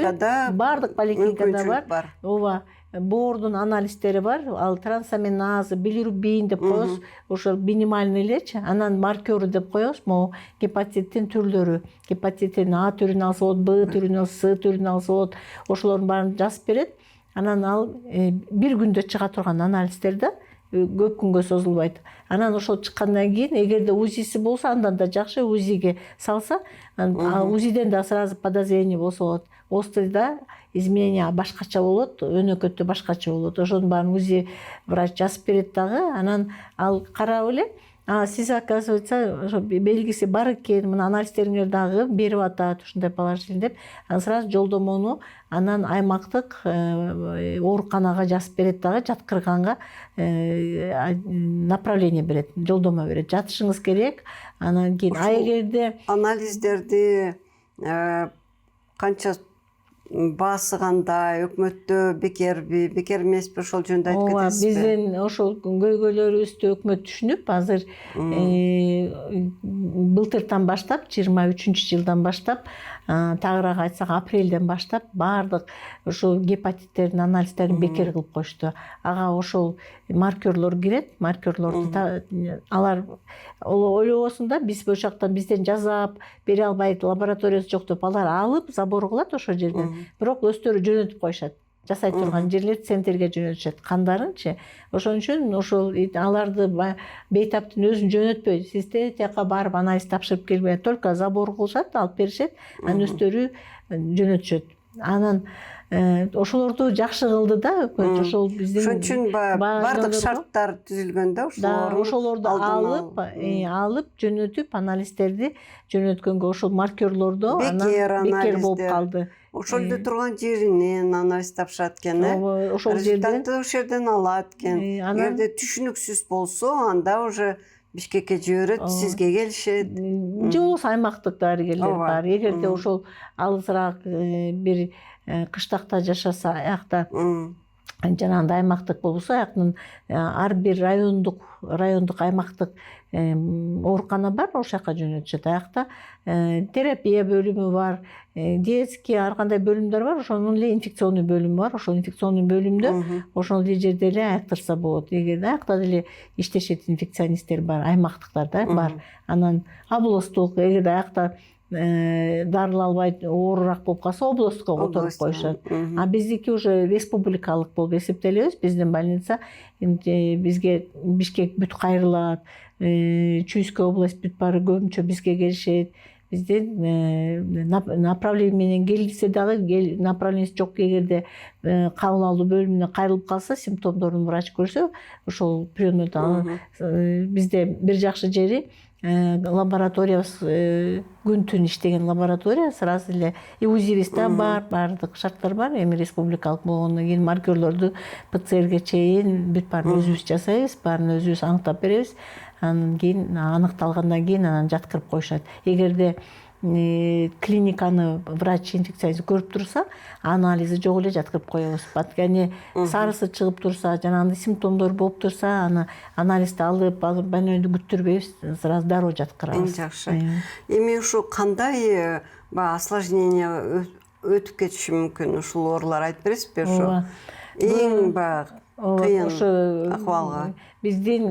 Баардык поликлиникада бар. Ооба. Боордун анализдери бар, ал трансаминаза, билирубин деп коебуз, ошол минимальный элечи, анан маркеры деп коебуз, могу гепатиттин түрлөрү, гепатиттин А түрүн алса болот, Б түрүн алса, С түрүн алса болот, ошолордун баарын жазып берет. Анан ал бир күндө чыга турган анализдер да, көп күнгө созулбайт. Анан ошол чыккандан кийин, эгерде УЗИси болсо, андан да жакшы, УЗИге салса, УЗИден да сразу подозрение болсо болот. Остыйда изменение башкача болот, өнөкөттө башкача болот. Ошонун баарын УЗИ врач жазып берет дагы, анан ал карап эле, сиз, оказывается, ошо белгиси бар экен, мына анализдериңер дагы берип атат, ушундай положение деп, сразу жолдомону анан аймактык ооруканага жазып берет дагы, жаткырганга направление берет, жолдомо берет. Жатышыңыз керек. Анан кийин эгерде анализдерди канча баасы кандай, өкмөттө бекерби, бекер эмеспи, ошол жөнүндө айтып кетесизби? Биздин ошол көйгөйлөрүбүздү өкмөт түшүнүп, азыр былтыртан баштап, 23-жылдан баштап, тагыраак айтсак апрелден баштап баардык ошол гепатиттердин анализдерин бекер кылып коюшту. Ага ошол маркерлор кирет, маркерлорду алар ойлобосун да, биз бул жактан бизден жасап бере албайт, лабораториясы жок деп алар алып забор кылат ошол жерден. Бирок өздөрү жөнөтүп коюшат. Жасай турган жерлер центрге жөнөтүшөт, кандарынчы. Ошон үчүн ошол аларды бейтаптын өзүн жөнөтпөй, сизде тияка барып анализ тапшырып келбей, только забор кылышат, алып беришет, анан өздөрү жөнөтүшөт. Анан ошолорду жакшы кылды да өкмөт. Ошол биздин Ошон үчүн баардык шарттар түзүлгөн да ошолорду алып жөнөтүп анализдерди жөнөткөнгө ошол маркерлордо бекер болуп калды. Ошол эле турган жеринен анализ тапшырат экен, ошол жерден результатты ошол жерден алат экен. Эгерде түшүнүксүз болсо, анда уже Бишкекке жиберет, сизге келишет. Же болбосо аймактык дарыгерлер бар. Эгерде ошол алысыраак бир кыштакта жашаса, аякта жанагындай аймактык болбосо, аяктын ар бир райондук аймактык оорукана бар, ошол жака жөнөтүшөт. Аякта терапия бөлүмү бар, детский ар кандай бөлүмдөр бар, ошонун эле инфекционный бөлүмү бар. Ошол инфекционный бөлүмдө ошол жерде эле айыктырса болот. Эгерде аякта деле иштешет инфекционисттер бар, аймактыктар да бар. Анан областтык, эгерде аякта дарылай албай оорураак болуп калса, областкка которуп коюшат. А биздики уже республикалык болуп эсептелебиз. Биздин больница бизге Бишкек бүт кайрылат, Чуйская область бүт баары көбүнчө бизге келишет. Бизден направление менен келсе дагы направлениясы жок, эгерде кабыл алуу бөлүмүнө кайрылып калса, симптомдорун врач көрсө, ошол приемдо бизде бир жакшы жери лабораториябыз күн түн иштеген лаборатория, сразу эле УЗИбиз да бар, баардык шарттар бар. Эми республикалык болгондон кийин маркерлорду ПЦРге чейин бүт баарын өзүбүз жасайбыз, баарын өзүбүз аныктап беребиз. Анан кийин аныкталгандан кийин анан жаткырып коюшат. Эгерде клиниканы врач инфекционист көрүп турса, анализи жок эле жаткырып коебуз. Баткани сарысы чыгып турса, жанагындай симптомдор болуп турса, аны анализди алып больнойду күттүрбөйбүз, сразу дароо жаткырабыз. Жакшы. Эми ушу кандай осложнение өтүп кетиши мүмкүн, ушул оорулар айтып бересизби ошо? Эң кыйын акыбалга. Биздин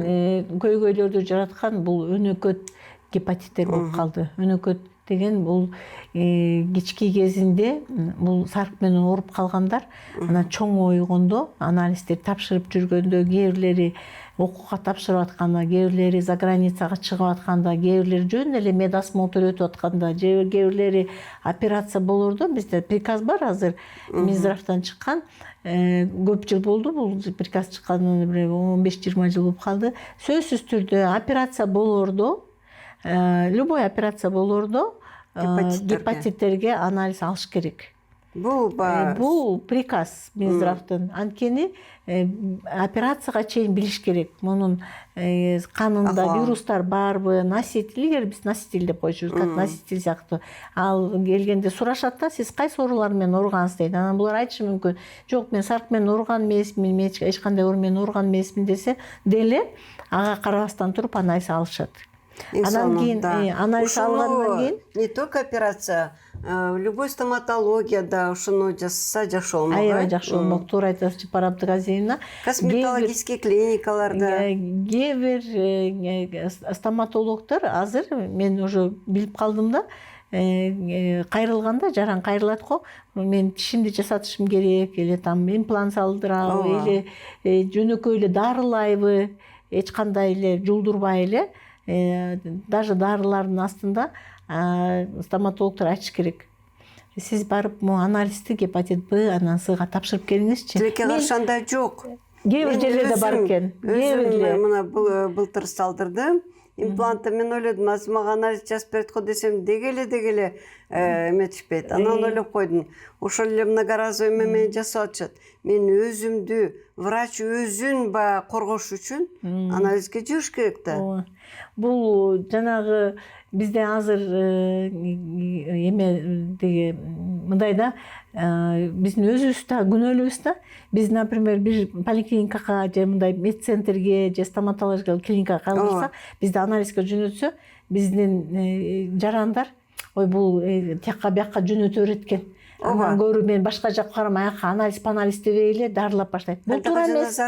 көйгөйлөрдү жараткан бул өнөкөт гепатиттер болуп калды. Өнөкөт деген бул кички кезинде бул сарк менен ооруп калгандар, анан чоң ойгондо, анализдер тапшырып жүргөндө, кээ бирлери окууга тапшырып атканда, кээ бирлери за границага чыгып атканда, кээ бирлери жөн эле медосмотр өтүп атканда, же кээ бирлери операция болордо, бизде приказ бар азыр, Минздравтан чыккан. Көп жыл болду бул приказ чыкканына, 15-20 жыл болуп калды. Сөзсүз түрдө операция болордо, любой операция болордо гепатиттерге анализ алыш керек. Бул приказ Минздравтын. Анткени операцияга чейин билиш керек. Мунун канында вирустар барбы, носитель, эгер биз носитель деп коюшубуз, как носитель сыяктуу. Ал келгенде сурашат да, сиз кайсы оорулар менен ооругансыз дейт. Анан булар айтышы мүмкүн. Жок, мен сарк менен ооруган эмесмин, мен эч кандай оору менен ооруган эмесмин десе деле, ага карабастан туруп анализ алышат. Анан кийин анализ алгандан кийин не только операция, любой стоматологияда ушуну жасаса жакшы болмок. Аябай жакшы болмок. Туура айтасыз Чапар Абдыгазиевна. Косметологический клиникаларда кээ бир стоматологдор азыр, мен уже билип калдым да, кайрылганда, жаран кайрылат го, мен тишимди жасатышым керек, эле там имплант салдырабы, эле жөнөкөй эле дарылайбы, эч кандай эле жулдурбай эле, даже дарылардын астында стоматологдор айтыш керек. Сиз барып анализди гепатит Б, анан Сга тапшырып келиңизчи. Тилекке каршы андай жок. Кээ бир жерлерде бар экен. Өзүм мына былтыр салдырдым. Имплантты мен ойлодум, азыр мага анализ жазып берет го десем, деги эле эметишпейт. Анан ойлоп койдум. Ошол эле многоразовый менен жасап атышат. Мен өзүмдү, врач өзүн коргош үчүн анализге жүрүш керек да. Бул жанагы бизде азыр мындай да, биздин өзүбүз да күнөөлүүбүз да. Биз, например, бир поликлиникага же мындай медцентрге же стоматологиялык клиникага кайрылсак, бизди анализге жөнөтсө, биздин жарандар, ой, бул тияка бияка жөнөтө берет экен. Андан көрү мен башка жакка карамай, анализ дебей эле дарылап баштайт. Бул туура эмес.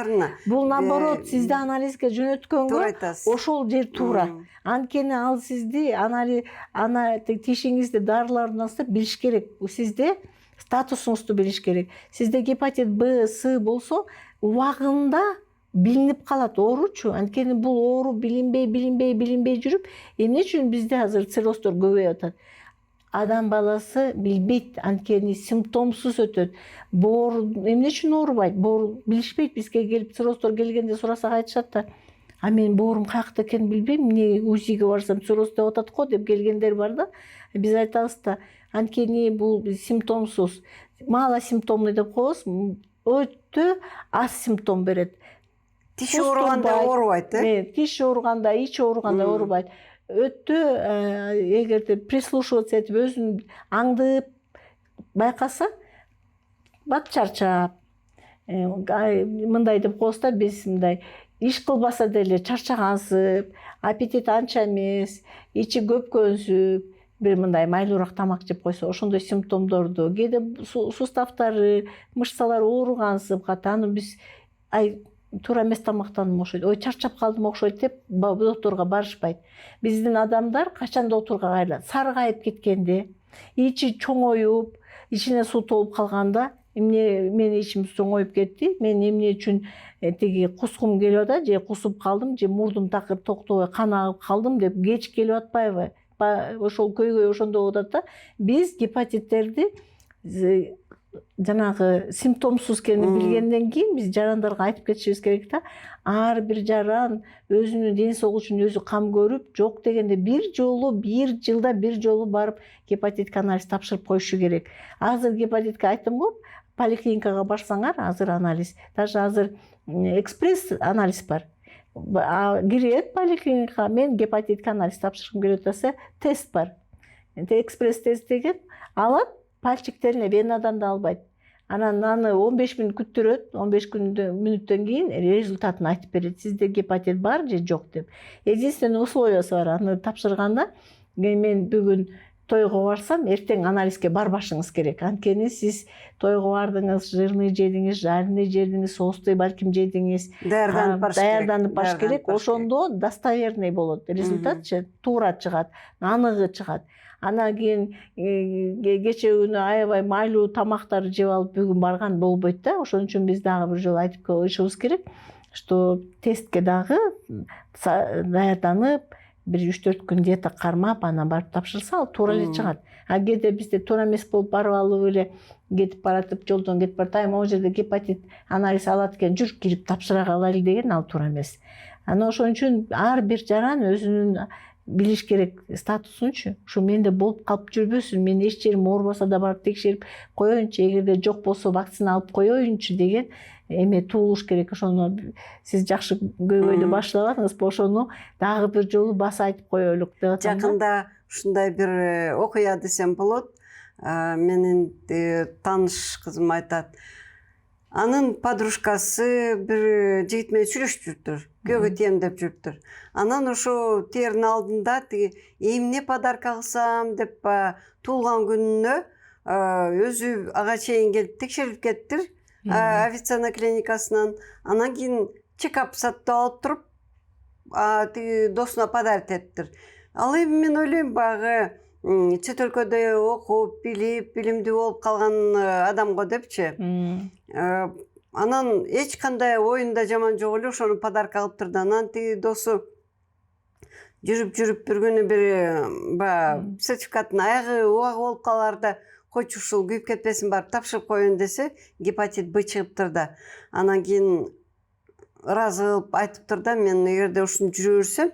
Бул наоборот, сизди анализге жөнөткөнгө ошол жер туура. Анткени ал сизди тишиңизди дарылардын астында билиш керек. Сизде статусуңузду билиш керек. Сизде гепатит Б, С болсо, убагында билинип калат ооручу. Анткени бул оору билинбей жүрүп, эмне үчүн бизде азыр цирроздор көбөйүп атат? адам баласы билбейт, анткени симптомсуз өтөт. Боор эмне үчүн оорубайт? Боор билишпейт, бизге келип цирроздор келгенде сурасак айтышат да. А мен боорум каякта экенин билбейм, эмне УЗИге барсам цирроз деп атат го деп келгендер бар да. Биз айтабыз да, анткени бул симптомсуз, малосимптомный деп коебуз, өтө аз симптом берет. Тиш ооруганда оорубайт, Тиш ооруганда, ич ооруганда оорубайт. Өтө эгерде прислушиваться этип өзүн аңдып байкаса, бат чарчап, мындай деп коебуз да, биз мындай иш кылбаса деле чарчагансып, аппетит анча эмес, ичи көпкөнсүп, бир мындай майлуураак тамак жеп койсо, ошондой симптомдорду, кээде суставтары, мышцалары ооругансып ката, аны биз туура эмес тамактанып окшойт, ой чарчап калдым окшойт деп доктурга барышпайт. Биздин адамдар качан доктурга кайрылат? Саргайып кеткенде, ичи чоңоюп, ичине суу толуп калганда, эмне менин ичим чоңоюп кетти, мен эмне үчүн тиги кускум келип атат, же кусуп калдым, же мурдум такыр токтобой кан агып калдым деп кеч келип атпайбы? Ошол көйгөй ошондо болуп атат да. Биз гепатиттерди жанагы симптомсуз экенин билгенден кийин биз жарандарга айтып кетишибиз керек да. Ар бир жаран өзүнүн ден соолугу үчүн өзү кам көрүп, жок дегенде бир жылда бир жолу барып гепатитке анализ тапшырып коюшу керек. Азыр гепатитке айттым го, поликлиникага барсаңар, азыр анализ, даже азыр экспресс анализ бар. Кирет поликлиникага, мен гепатитке анализ тапшыргым келип атса, тест бар. Экспресс тест деген алат, пальчиктерине венадан да албайт. Анан аны 15 мүнөт күттүрөт, 15 мүнөттөн кийин результатын айтып берет. Сизде гепатит бар же жок деп. Единственный условиясы бар. Аны тапшырганда, мен бүгүн тойго барсам, эртең анализге барбашыңыз керек. Анткени сиз тойго бардыңыз, жирный жедиңиз, жареный жедиңиз, соустой балким жедиңиз, даярданып баш керек. Ошондо достоверный болот. Результатчы туура чыгат, аныгы чыгат. Анан кийин кечээ күнү аябай майлуу тамактар жеп алып бүгүн барган болбойт да. Ошон үчүн биз дагы бир жолу айтып коюшубуз керек, что тестке дагы даярданып, бир 3-4 күн диета кармап, анан барып тапшырса, ал туура эле чыгат. А кээде бизде туура эмес болуп барып алып эле кетип баратып, жолдон кетип баратайм, могу жерде гепатит анализ алат экен, жүр кирип тапшыра калайлы деген, ал туура эмес. Анан ошон үчүн ар бир жаран өзүнүн билиш керек статусунчу. Ушу менде болуп калып жүрбөсүн, мен эч жерим оорубаса да барып текшерип коеюнчу, эгерде жок болсо вакцина алып коеюнчу деген эме туулуш керек. Ошону сиз жакшы көйгөйдү баштабадыңызбы? Ошону дагы бир жолу баса айтып коелук деп атам. Жакында ушундай бир окуя десем болот. Менин тааныш кызым айтат. Анын подружкасы бир жигит менен сүйлөшүп жүрүптүр. Көйгөй тием деп жүрүптүр. Анан ошо терин алдында тиги эмне подарка алсам деп туулган күнүнө өзү ага чейин келип текшерип кеттир. Авиценна клиникасынан. Анан кийин чекап сатып алып туруп, тиги досуна подарить эттир. Ал эми мен ойлойм, багы чет өлкөдө окуп, билип, билимдүү болуп калган адамго депчи. Анан эч кандай оюнда жаман жок эле ошону подарка алып турду. Анан тиги досу жүрүп бир күнү бир сертификаттын аягы убагы болуп каларда, койчу ушул күйүп кетпесин, барып тапшырып коеюн десе, гепатит Б чыгыптыр да. Анан кийин ыраазы кылып айтыптыр да, мен эгерде ушуну жүрө берсем,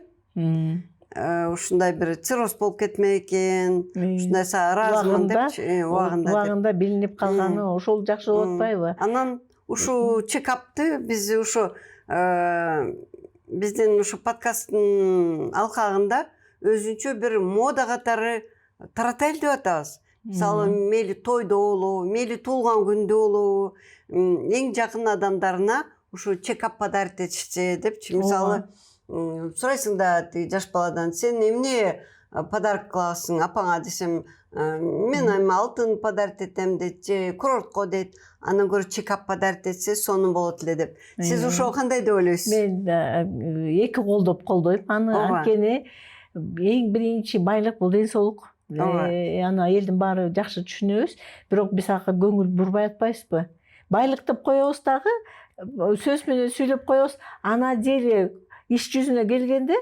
ушундай бир цирроз болуп кетмек экен, ушундай ыраазымын депчи, убагында билинип калганы ошол жакшы болуп атпайбы? Анан ушу чекапты биз ушу биздин ушу подкасттын алкагында өзүнчө бир мода катары таратайлы деп атабыз. Мисалы, мейли тойдо болобу, мейли туулган күндө болобу, эң жакын адамдарына ушу чекап подарить этишсе депчи. Мисалы, сурайсың да жаш баладан, сен эмне подарок кыласың апаңа десем, мен алтын подарить этем дейт, же курортко дейт, андан көрө чекап подарить этсе сонун болот эле деп. Сиз ошого кандай деп ойлойсуз? Мен эки колдоп колдойм аны, анткени эң биринчи байлык бул ден соолук. Аны элдин баары жакшы түшүнөбүз, бирок биз ага көңүл бурбай атпайбызбы? Байлык деп коебуз дагы, сөз менен сүйлөп коебуз, ана деле иш жүзүнө келгенде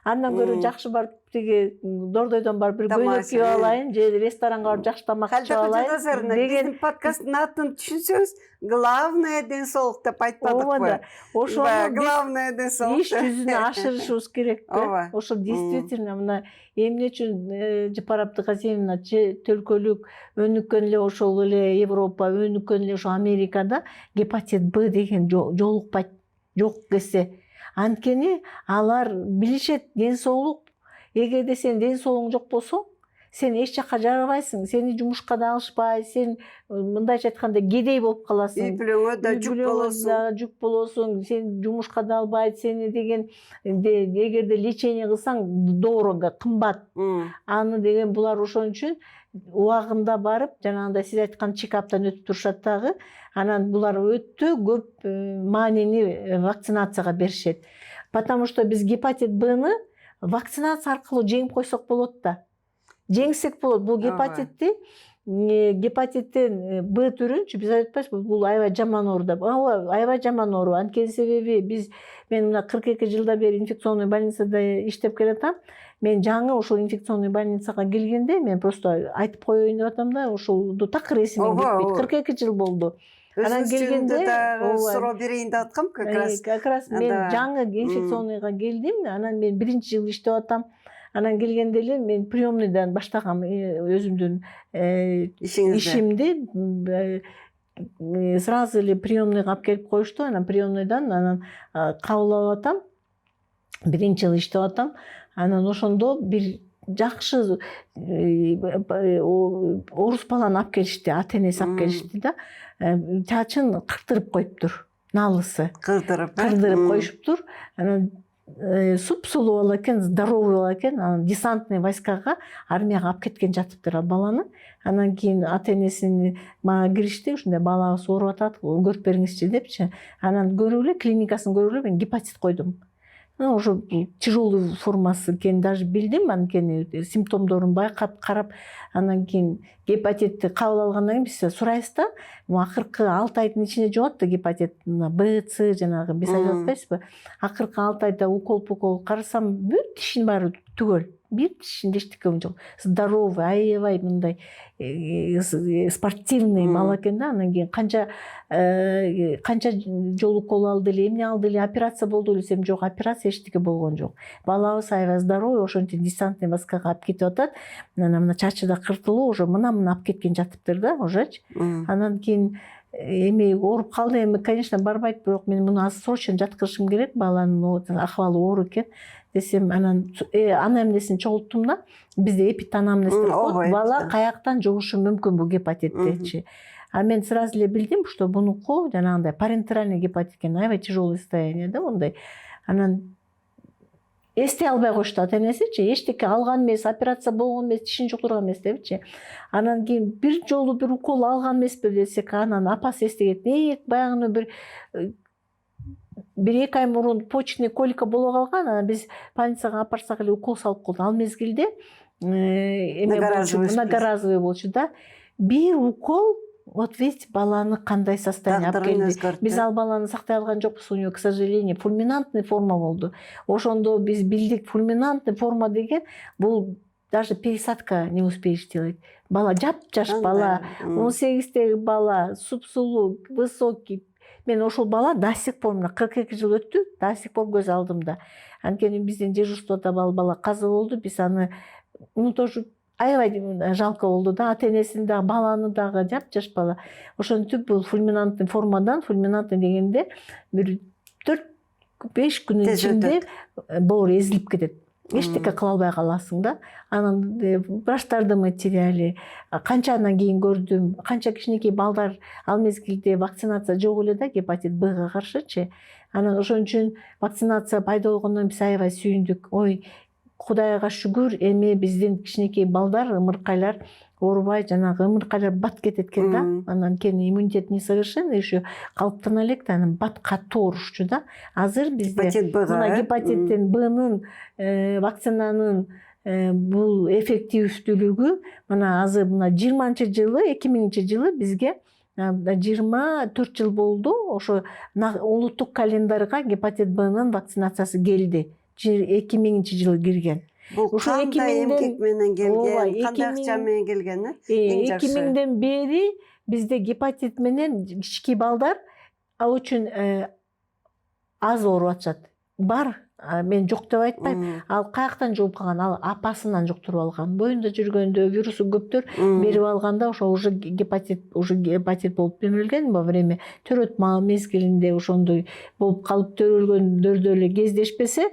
Андан көрө жакшы барып тиги Дордойдон барып бир Тамаша, көйнөк кийип алайын же ресторанга барып жакшы тамак ичип Халда алайын Кожаназаровна, деген. биздин подкасттын атын түшүнсөңүз, главное ден-соолук деп айтпадыкпы? Ооба, ошону Главное ден-соолук. иш жүзүнө ашырышыбыз керек да. Ооба. Ошо действительно мына эмне үчүн Жапар Абдыгазиевна өлкөлүк өнүккөн эле ошол эле Европа, өнүккөн эле ошо Америкада гепатит Б деген жолукпайт, жок десе. Анткени алар билишет ден соолук. Эгерде сен ден соолугуң жок болсо, сен эч жакка жарабайсың, сени жумушка да алышпайт, сен мындайча айтканда кедей болуп каласың. Үй бүлөңө да жүк болосуң. Сен жумушка да албайт, сени деген эгерде лечение кылсаң дорого, кымбат. Аны деген булар ошон үчүн убагында барып, жанагындай сиз айткан чекаптан өтүп турушат дагы. Анан булар өтө көп маанини вакцинацияга беришет. Потому что биз гепатит Бны вакцинация аркылуу жеңип койсок болот да. Жеңсек болот. Бул гепатиттин Б түрүнчү биз айтпайбызбы, бул аябай жаман оору деп. Ооба, аябай жаман оору. Анткени себеби мен мына 42 жылда бери инфекционный больницада иштеп келатам. Мен жаңы ошол инфекционный больницага келгенде мен просто айтып коеюн деп атам да, ошолду такыр эсиме кетпейт. 42 жыл болду. Анан келгенде суроо берейин деп аткам, как раз мен жаңы инфекционныйга келдим. Анан мен 1-жыл иштеп атам. Анан келгенде эле мен приемныйдан баштагам өзүмдүн ишимди. Сразу эле приемныйга алып келип коюшту. Анан приемныйдан кабыл алып атам. 1-жыл иштеп атам. Анан ошондо бир жакшы орус баланы алып келишти, ата-энеси алып келишти да. Чачын кырдырып коюптур, налысы. Кырдырып коюшуптур. Анан суп-сулуу бала экен, здоровый бала экен. Анан десантный войскага, армияга алып кеткен жатыптыр ал баланы. Анан кийин ата-энесини мага киришти, ушундай балабыз ооруп атат, көрүп бериңизчи депчи. Анан көрүп эле клиникасын көрүп эле мен гепатит койдум. Уже тяжелый формасы экенин даже билдим, анткени симптомдорун байкап карап, анан кийин гепатитти кабыл алгандан кийин биз сурайбыз да, акыркы 6 айдын ичинде жугат да гепатит, Б, С жанагы биз айтып атпайбызбы? Акыркы 6 айда укол карасам, бүт тишин баары түгөл. Бир тишинде эчтеке жок. Здоровый, аябай мындай спортивный бала экен да. Анан кийин канча жолу укол алды эле, эмне алды эле, операция болду эле десем, жок, операция эчтеке болгон жок. Балабыз аябай здоровый, ошентип десантный войскага алып кетип атат. Анан мына чачы да кыртылуу, уже мына алып кеткен жатыптыр да, ужечи. Анан кийин эми ооруп калды, эми конечно барбайт, бирок мен муну азыр срочно жаткырышым керек, баланын акыбалы оор экен десем, анан анамнесин чогулттум да. Бизде эпианамнез болот, бала каяктан жугушу мүмкүн бул гепатиттичи. А мен сразу эле билдим, что бунуку жанагындай парентеральный гепатит экен, аябай тяжелый состояние да, ондай. Анан эстей албай коюшту ата-энесичи, эчтеке алган эмес, операция болгон эмес, тишин жуктурган эмес депчи. Анан кийин бир жолу бир укол алган эмеспи десек, анан апасы эстегет, баягы бир 2 ай мурун почечный колика боло калган, анан биз больницага алып барсак эле укол салып койду. Ал мезгилде многоразовый болчу да. Бир укол, вот видите, баланы кандай состояние алып келди. Биз ал баланы сактай алган жокпуз, у него, к сожалению, фульминантный форма болду. Ошондо биз билдик, фульминантный форма деген бул даже пересадка не успеешь сделать. Бала жап-жаш бала, 18-теги бала, суп-сулуу, высокий. Мен ошол бала до сих пор, 42 жыл өттү, до сих пор көз алдымда. Анткени биздин дежурствода бала каза болду, биз аны тоже аябай жалко болду да, ата-энесин дагы, баланы дагы, жап-жаш бала. Ошентип бул фульминантный формадан, фульминантный дегенде бир 4-5 күнүн ичинде боор эзилип кетет. Эчтеке кыла албай каласың да. Анан врачтардын материали, канчадан кийин көрдүм, канча кичинекей балдар ал мезгилде вакцинация жок эле да, гепатит Бга каршычы. Анан ошон үчүн вакцинация пайда болгондон биз аябай сүйүндүк. Ой, Кудайга шүгүр, эми биздин кичинекей балдар, ымыркайлар оорубай, жанагы ымыркайлар бат кетет экен да. Анан кийин иммунитет несовершенный еще калыптана элек да, анан бат катуу оорушчу да. Азыр бизде мына гепатиттин Бнын вакцинанын бул эффективдүүлүгү мына азыр мына 2000-жылы бизге 24 жыл болду, ошо улуттук календарга гепатит Бнын вакцинациясы келди. 2000-жылы кирген. Бул Ошо кандай 2000-ден эмгек менен ооба, келген, кандай 2000 акча менен келгени? Эң жакшы. 2000-ден бери бизде гепатит менен кички балдар ал үчүн аз ооруп атышат. Бар, мен жок деп айтпайм. Ал каяктан жугуп калган? Ал апасынан жуктуруп алган. Боюнда жүргөндө вирусу көптөр берип алганда ошо уже гепатит болуп төрөлгөн во время төрөт мезгилинде ошондой болуп калып төрөлгөндөрдө эле кездешпесе,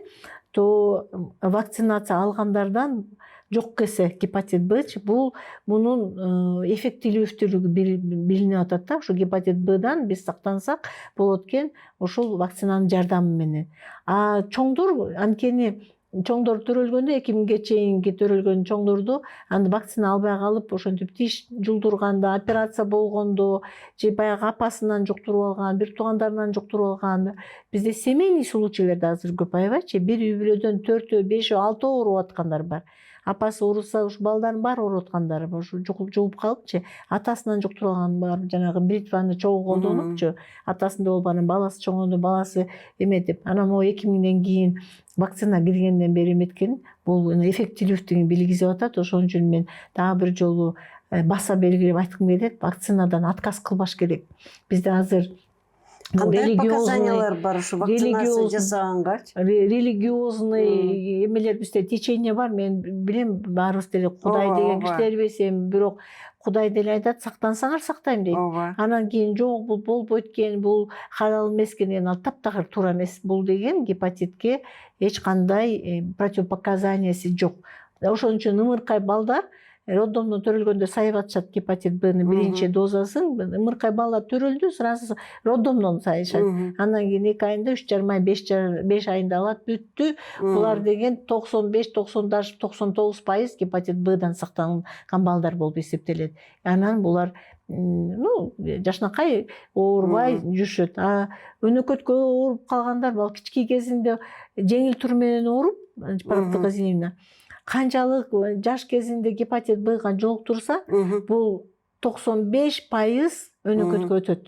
то вакцинация алгандардан жок келсе гепатит Б, мунун эффектилүүтүүлүгү билинип атат да. Ошо гепатит Бдан биз сактансак болот экен ошол вакцинанын жардамы менен. А чоңдор анткени чоңдор төрөлгөндө 2000-ге чейинки төрөлгөн чоңдорду аны вакцина албай калып ошентип тиш жулдурганда, операция болгондо же баягы апасынан жуктуруп алган, бир туугандарынан жуктуруп алган. Бизде семейный случайлар да азыр көп аябайчы. Бир үй бүлөдөн 4-өө, 5-өө, 6-өө ооруп аткандар бар. Апасы ооруса, ушу балдардын баары ооруп аткандары бар. Ушу жугуп калыпчы, атасынан жуктуруп алган бар. Жанагы бритваны чогуу колдонупчу, атасында болуп анан баласы чоңойгондо баласы эметип, анан могу 2000-ден кийин вакцина киргенден бери эметкен, бул эффектилүүтүгүн билгизип атат. Ошон үчүн мен дагы бир жолу баса белгилеп айткым келет, вакцинадан отказ кылбаш керек. Бизде азыр кандай показаниялар бар ушу вакцинация жасагангачы? Религиозный эмелер бизде течение бар. Мен билем, баарыбыз деле Кудай деген кишилербиз, эми бирок Кудай деле айтат, сактансаңар сактайм дейт. Анан кийин жок, бул болбойт экен, бул халал эмес экен деген, ал таптакыр туура эмес. Бул деген гепатитке эч кандай противопоказаниясы жок. Ошон үчүн ымыркай балдар роддомдон төрөлгөндө сайып атышат гепатит Б'нын биринчи дозасын. Ымыркай балдар төрөлдү, сразу роддомдон сайышат. Андан кийин 2 айында, 3,5 ай, 5 айында алат, бүттү. Булар деген 95-99% гепатит Б'дан сактанган балдар болуп эсептелет. Анан булар жашынакай оорубай жүрүшөт. Өнөкөткө ооруп калгандар, бал кички кезинде жеңил тур менен ооруп, паротокозина канчалык жаш кезинде гепатит Б'га жолуктурса, бул 95% өнөкөткө өтөт.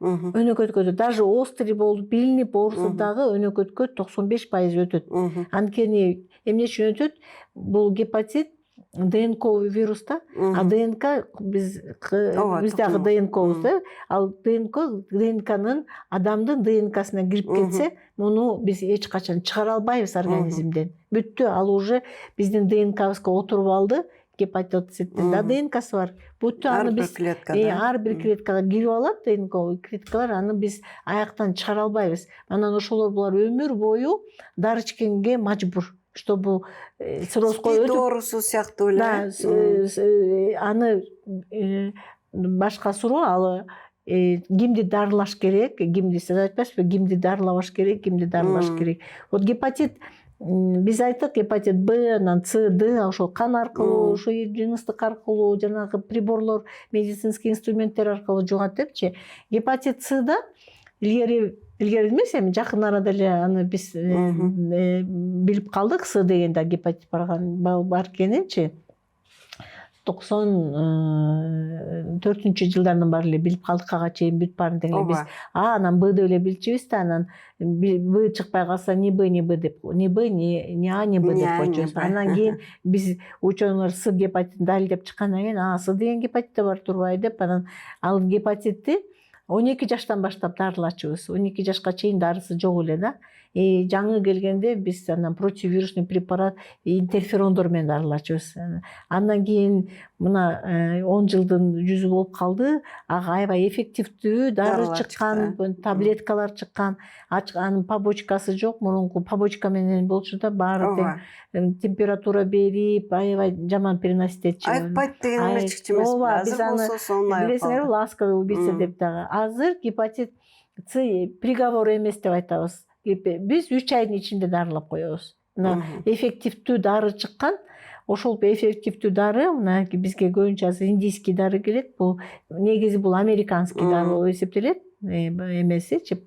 Өнөкөткө өтөт. Даже острый болуп билинип ооруса дагы өнөкөткө 95% өтөт. Анткени эмне үчүн өтөт? Бул гепатит ДНК вирус да, а ДНК биз дагы ДНКбыз да. Ал ДНКнын адамдын ДНКсына кирип кетсе, муну биз эч качан чыгара албайбыз организмден. Бүттү, ал уже биздин ДНКбызга отуруп алды. Гепатиттин да ДНКсы бар. Бүттү, аны биз ар бир клеткага кирип алат, ДНК клеткалар, аны биз аяктан чыгара албайбыз. Анан ошолор булар өмүр бою дары ичкенге мажбур. Чтобы циррозго өтүп, оорусу сыяктуу эле. Аны башка суроо, ал кимди дарылаш керек, кимди сиз айтпайсызбы, кимди дарылабаш керек, кимди дарылаш керек. Вот гепатит, биз айттык, гепатит Б, анан С, Д, ошол кан аркылуу, ошо жыныстык аркылуу, жанагы приборлор, медицинский инструменттер аркылуу жугат депчи. Гепатит Сда илгери эмес, эми жакын арада эле аны биз билип калдык. С деген да гепатит бар экенинчи. 94-жылдардан баары эле билип калдык, ага чейин бүт баарын деле биз. Анан Б деп эле билчүбүз да, анан Б чыкпай калса ни Б, ни Б деп, ни Б, ни А, ни Б деп койчубуз. Анан кийин биз ученыйлар С гепатитин далилдеп чыккандан кийин, С деген гепатит да бар турбайбы деп, анан ал гепатитти 12 жаштан баштап дарылачубуз. 12 жашка чейин дарысы жок эле да. Жаңы келгенде биз анан противирусный препарат интерферондор менен дарылачубуз. Андан кийин мына 10 жылдын жүзү болуп калды. Ага аябай эффективдүү дары чыккан, таблеткалар чыккан. Анын побочкасы жок. Мурунку побочка менен болчу да, баары температура берип, аябай жаман переносить этчи. Айыкпайт деген эмеччи эмес. Биз аны билесиңерби, ласковый убийца деп дагы. Азыр гепатит С приговор эмес деп айтабыз. Биз 3 айдын ичинде дарылап коебуз. Эффективдүү дары чыккан. Ошол эффективдүү дары мына бизге көбүнчө азыр индийский дары келет. Бул негизи бул американский дары болуп эсептелет. Эмесичи.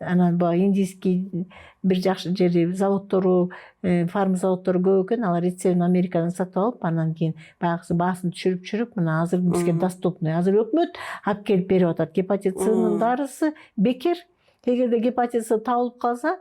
Анан баягы индийский бир жакшы жери заводдору, фарм заводдору көп экен. Алар рецептин Америкадан сатып алып, анан кийин баягысы баасын түшүрүп, мына азыр бизге доступный. Азыр өкмөт алып келип берип атат. Гепатит S'нын дарысы бекер. Эгерде гепатит С табылып калса,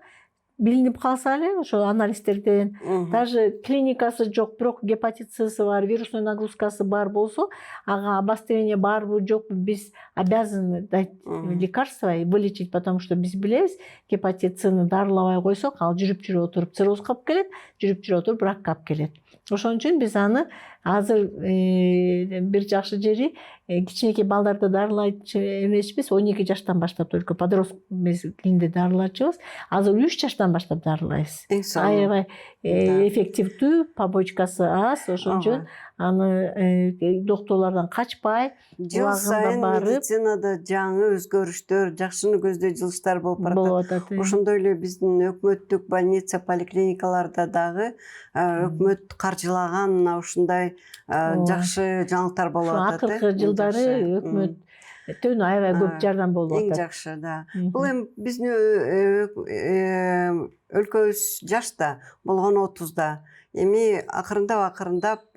билинип калса эле ошо анализдерден даже клиникасы жок бирок гепатит С'сы бар, вирусной нагрузкасы бар болсо, ага обострение барбы жокпу биз обязаны дать лекарства и вылечить, потому что биз билебиз гепатит С'ны дарылабай койсок ал жүрүп отуруп циррозго алып келет, жүрүп отуруп ракка алып келет. Ошон үчүн биз аны азыр бир жакшы жери кичинекей балдарды дарылайчы эмеспиз, 12 жаштан баштап только подросток мезгилинде дарылачыбыз. Азыр 3 жаштан баштап дарылайбыз. Аябай эффективдүү, побочкасы аз, ошон үчүн аны доктурлардан качпай, жыл сайын медицинада жаңы өзгөрүштөр, жакшыны көздөй жылыштар болуп баратат. Ошондой эле биздин өкмөттүк больница, поликлиникаларда дагы өкмөт каржылаган мына ушундай жакшы жаңылыктар болуп атат. Акыркы жылдары өкмөттөн аябай көп жардам болуп атат. Эң жакшы, да. Бул эми биздин өлкөбүз жашта, болгону 30да. Эми акырындап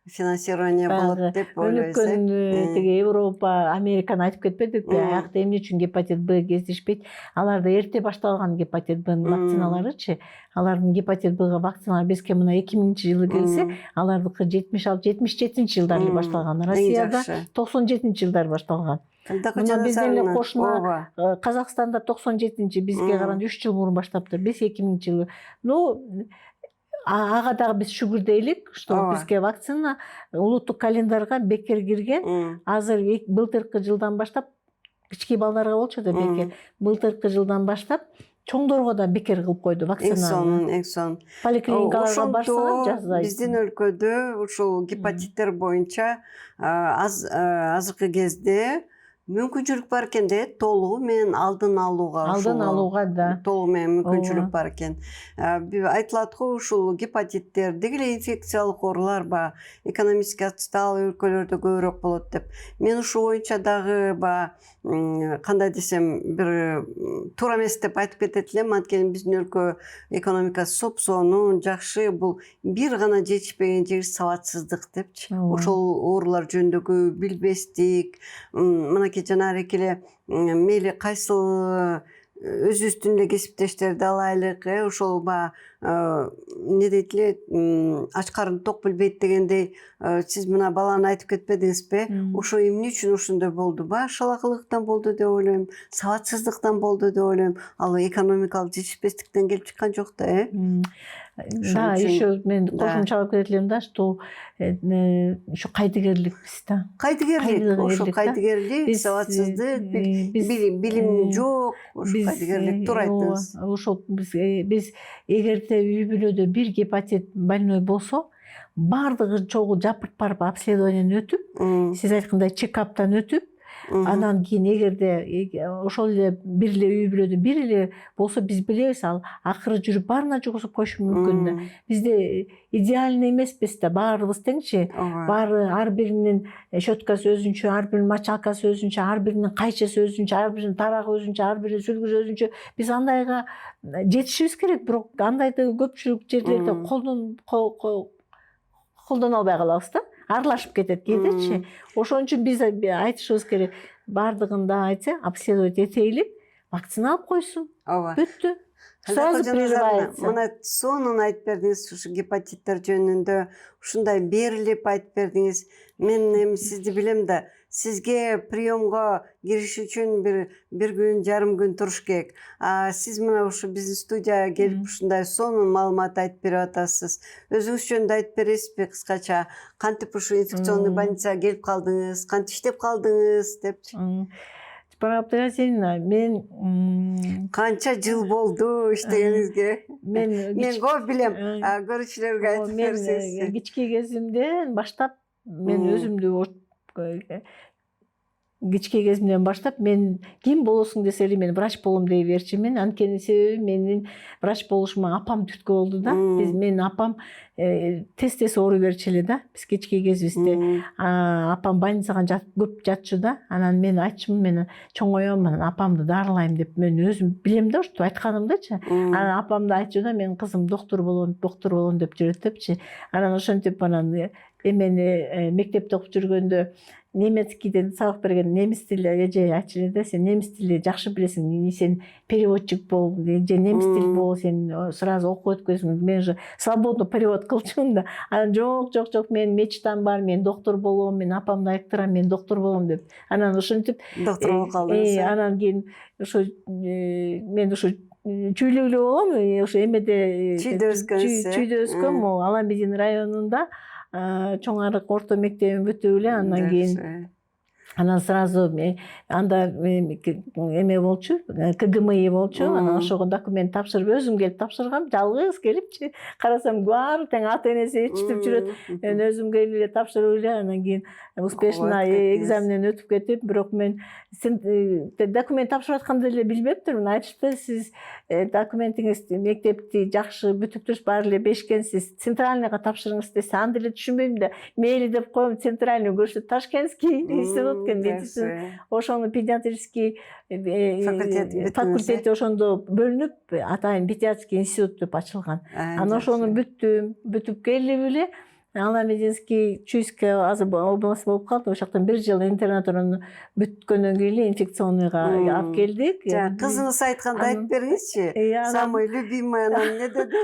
финансирование болот деп ойлойбуз. Өнүккөн тиги Европа, Американы айтып кетпедикпи? Аякта эмне үчүн гепатит Б кездешпейт? Аларда эрте башталган гепатит Б вакциналарычы. Алардын гепатит Бга вакциналары бизге мына 2000-жылы келсе, алардыкы 76-77 жылдары эле башталган. Россияда 97 жылдары башталган. Мына бизден эле кошуна Казакстанда 97, бизге караганда 3 жыл мурун баштаптыр. Биз 2000-жылы. Ага дагы биз шүгүр дейлик, что бизге вакцина улуттук календарга бекер кирген. Азыр былтыркы жылдан баштап кички балдарга болчу да бекер. Былтыркы жылдан баштап чоңдорго да бекер кылып койду вакцинаны. Эң сонун. Поликлиникаларга барсаңар жазайсың. Биздин өлкөдө ушул гепатиттер боюнча азыркы кезде мүмкүнчүлүк бар экен да, толугу менен алдын алууга да. Толугу менен мүмкүнчүлүк бар экен. Айтылат го ушул гепатиттер деги эле инфекциялык оорулар экономически отсталый өлкөлөрдө көбүрөөк болот деп. Мен ушул боюнча дагы кандай десем, бир туура эмес деп айтып кетет элем. Анткени биздин өлкө экономикасы сопсонун, жакшы, бул бир гана жетишпеген жери сабатсыздык депчи. Ошол оорулар жөнүндөгү билбестик, мынакей жанагы эле мейли кайсыл өзүбүздүн эле кесиптештерди алайлык, ошол эмне дейт эле, ач карын ток билбейт дегендей, сиз мына баланы айтып кетпедиңизби? Ошо эмне үчүн ошондой болду? Шалакылыктан болду деп ойлойм, сабатсыздыктан болду деп ойлойм. Ал экономикалык жетишпестиктен келип чыккан жок да, Да, еще мен кошумчалап кетет элем да, что ошо кайдыгерликпиз да. Кайдыгерлик, сабатсыздык, билим жок, ошо кайдыгерлик, туура айттыңыз. Ошол биз эгерде үй бүлөдө бир гепатит больной болсо, бардыгы чогуу жапырт барып обследованиядан өтүп, сиз айткандай чекаптан өтүп, анан кийин эгерде ошол эле бир эле үй бүлөдө бир эле болсо, биз билебиз, ал акыры жүрүп баарына жугузуп коюшу мүмкүн да. Бизде идеальный эмеспиз да, баарыбыз теңчи. Баары ар биринин щеткасы өзүнчө, ар биринин мочалкасы өзүнчө, ар биринин кайчысы өзүнчө, ар биринин тарагы өзүнчө, ар биринин сүлгүсү өзүнчө. Биз андайга жетишибиз керек, бирок андайды көпчүлүк жерлерде колдоно албай калабыз да. Аралашып кетет кээдечи. Ошон үчүн биз айтышыбыз керек. Бардыгында айтса, обследовать этейли, вакцина алып койсун. Бүттү. Сразу приживается. Мына сонун айтып бердиңиз, ушу гепатиттер жөнүндө ушундай берилип айтып бердиңиз. Мен эми сизди билем да, сизге приемго кириш үчүн бир күн, жарым күн туруш керек. Сиз мына ушу биздин студияга келип ушундай сонун маалымат айтып берип атасыз. Өзүңүз жөнүндө айтып бересизби кыскача? Кантип ушу инфекционный больницага келип калдыңыз, кантип иштеп калдыңыз депчи? Справка, мен канча жыл болду иштегениңизге? Мен көп билем, көрүүчүлөргө айтып берсеңиз. Мен кички кезимден баштап, мен өзүмдү кички кезимден баштап, мен ким болосуң десе эле мен врач болом дей берчимин. Анткени себеби менин врач болушума апам түрткү болду да. Менин апам тез ооруй берчү эле да. Биз кички кезибизде апам больницага көп жатчу да. Анан мен айтчумун, мен чоңойом, анан апамды дарылайм деп мен өзүм билем да, ошто айтканымдачы. Анан апамды айтчу да, мен кызым доктор болом деп жүрөт депчи. Анан ошентип анан эмени мектепте окуп жүргөндө немецкийден сабак берген немис тили эже айтчу да, сен немис тили жакшы билесиң, сен переводчик бол же немис тили бол, сен сразу окуп өткөзсүң. Мен же свободно перевод кылчумун да. Анан жок, мен мечтам бар, мен доктор болом, мен апамды айыктырам, мен доктор болом деп. Анан ошентип доктор болуп калдыңыз. Анан кийин ошо мен ошо чүйлүгүлүү болом, ошо эмеде чүйдө өскөм, Аламедин районунда чоң арык орто мектебин бүтүп эле, андан кийин анан сразу анда эме болчу, КГМИ болчу. Анан ошого документ тапшырып, өзүм келип тапшыргам, жалгыз келипчи. Карасам баары тең ата энеси ичтип жүрөт. Мен өзүм келип эле тапшырып эле, анан кийин успешно экзаменден өтүп кетип, бирок мен документ тапшырып атканда эле билбептирмин. Айтышты, сиз документиңиз мектепти жакшы бүтүптүрүз, баары эле бешкенсиз, центральныйга тапшырыңыз десе, анда эле түшүнбөйм да, мейли деп коем, центральный көрсөт, Ташкентский институт медицина, ошону педиатрический факультети ошондо бөлүнүп, атайын педиатрический институт деп ачылган. Анан ошону бүтүп келип эле Аламединский Чуйская область болуп калды. Ошол жактан 1 жыл интернатураны бүткөндөн кийин инфекционныйга алып келдик. Кызыңыз айтканды айтып бериңизчи. Самый любимый анан эмне деди?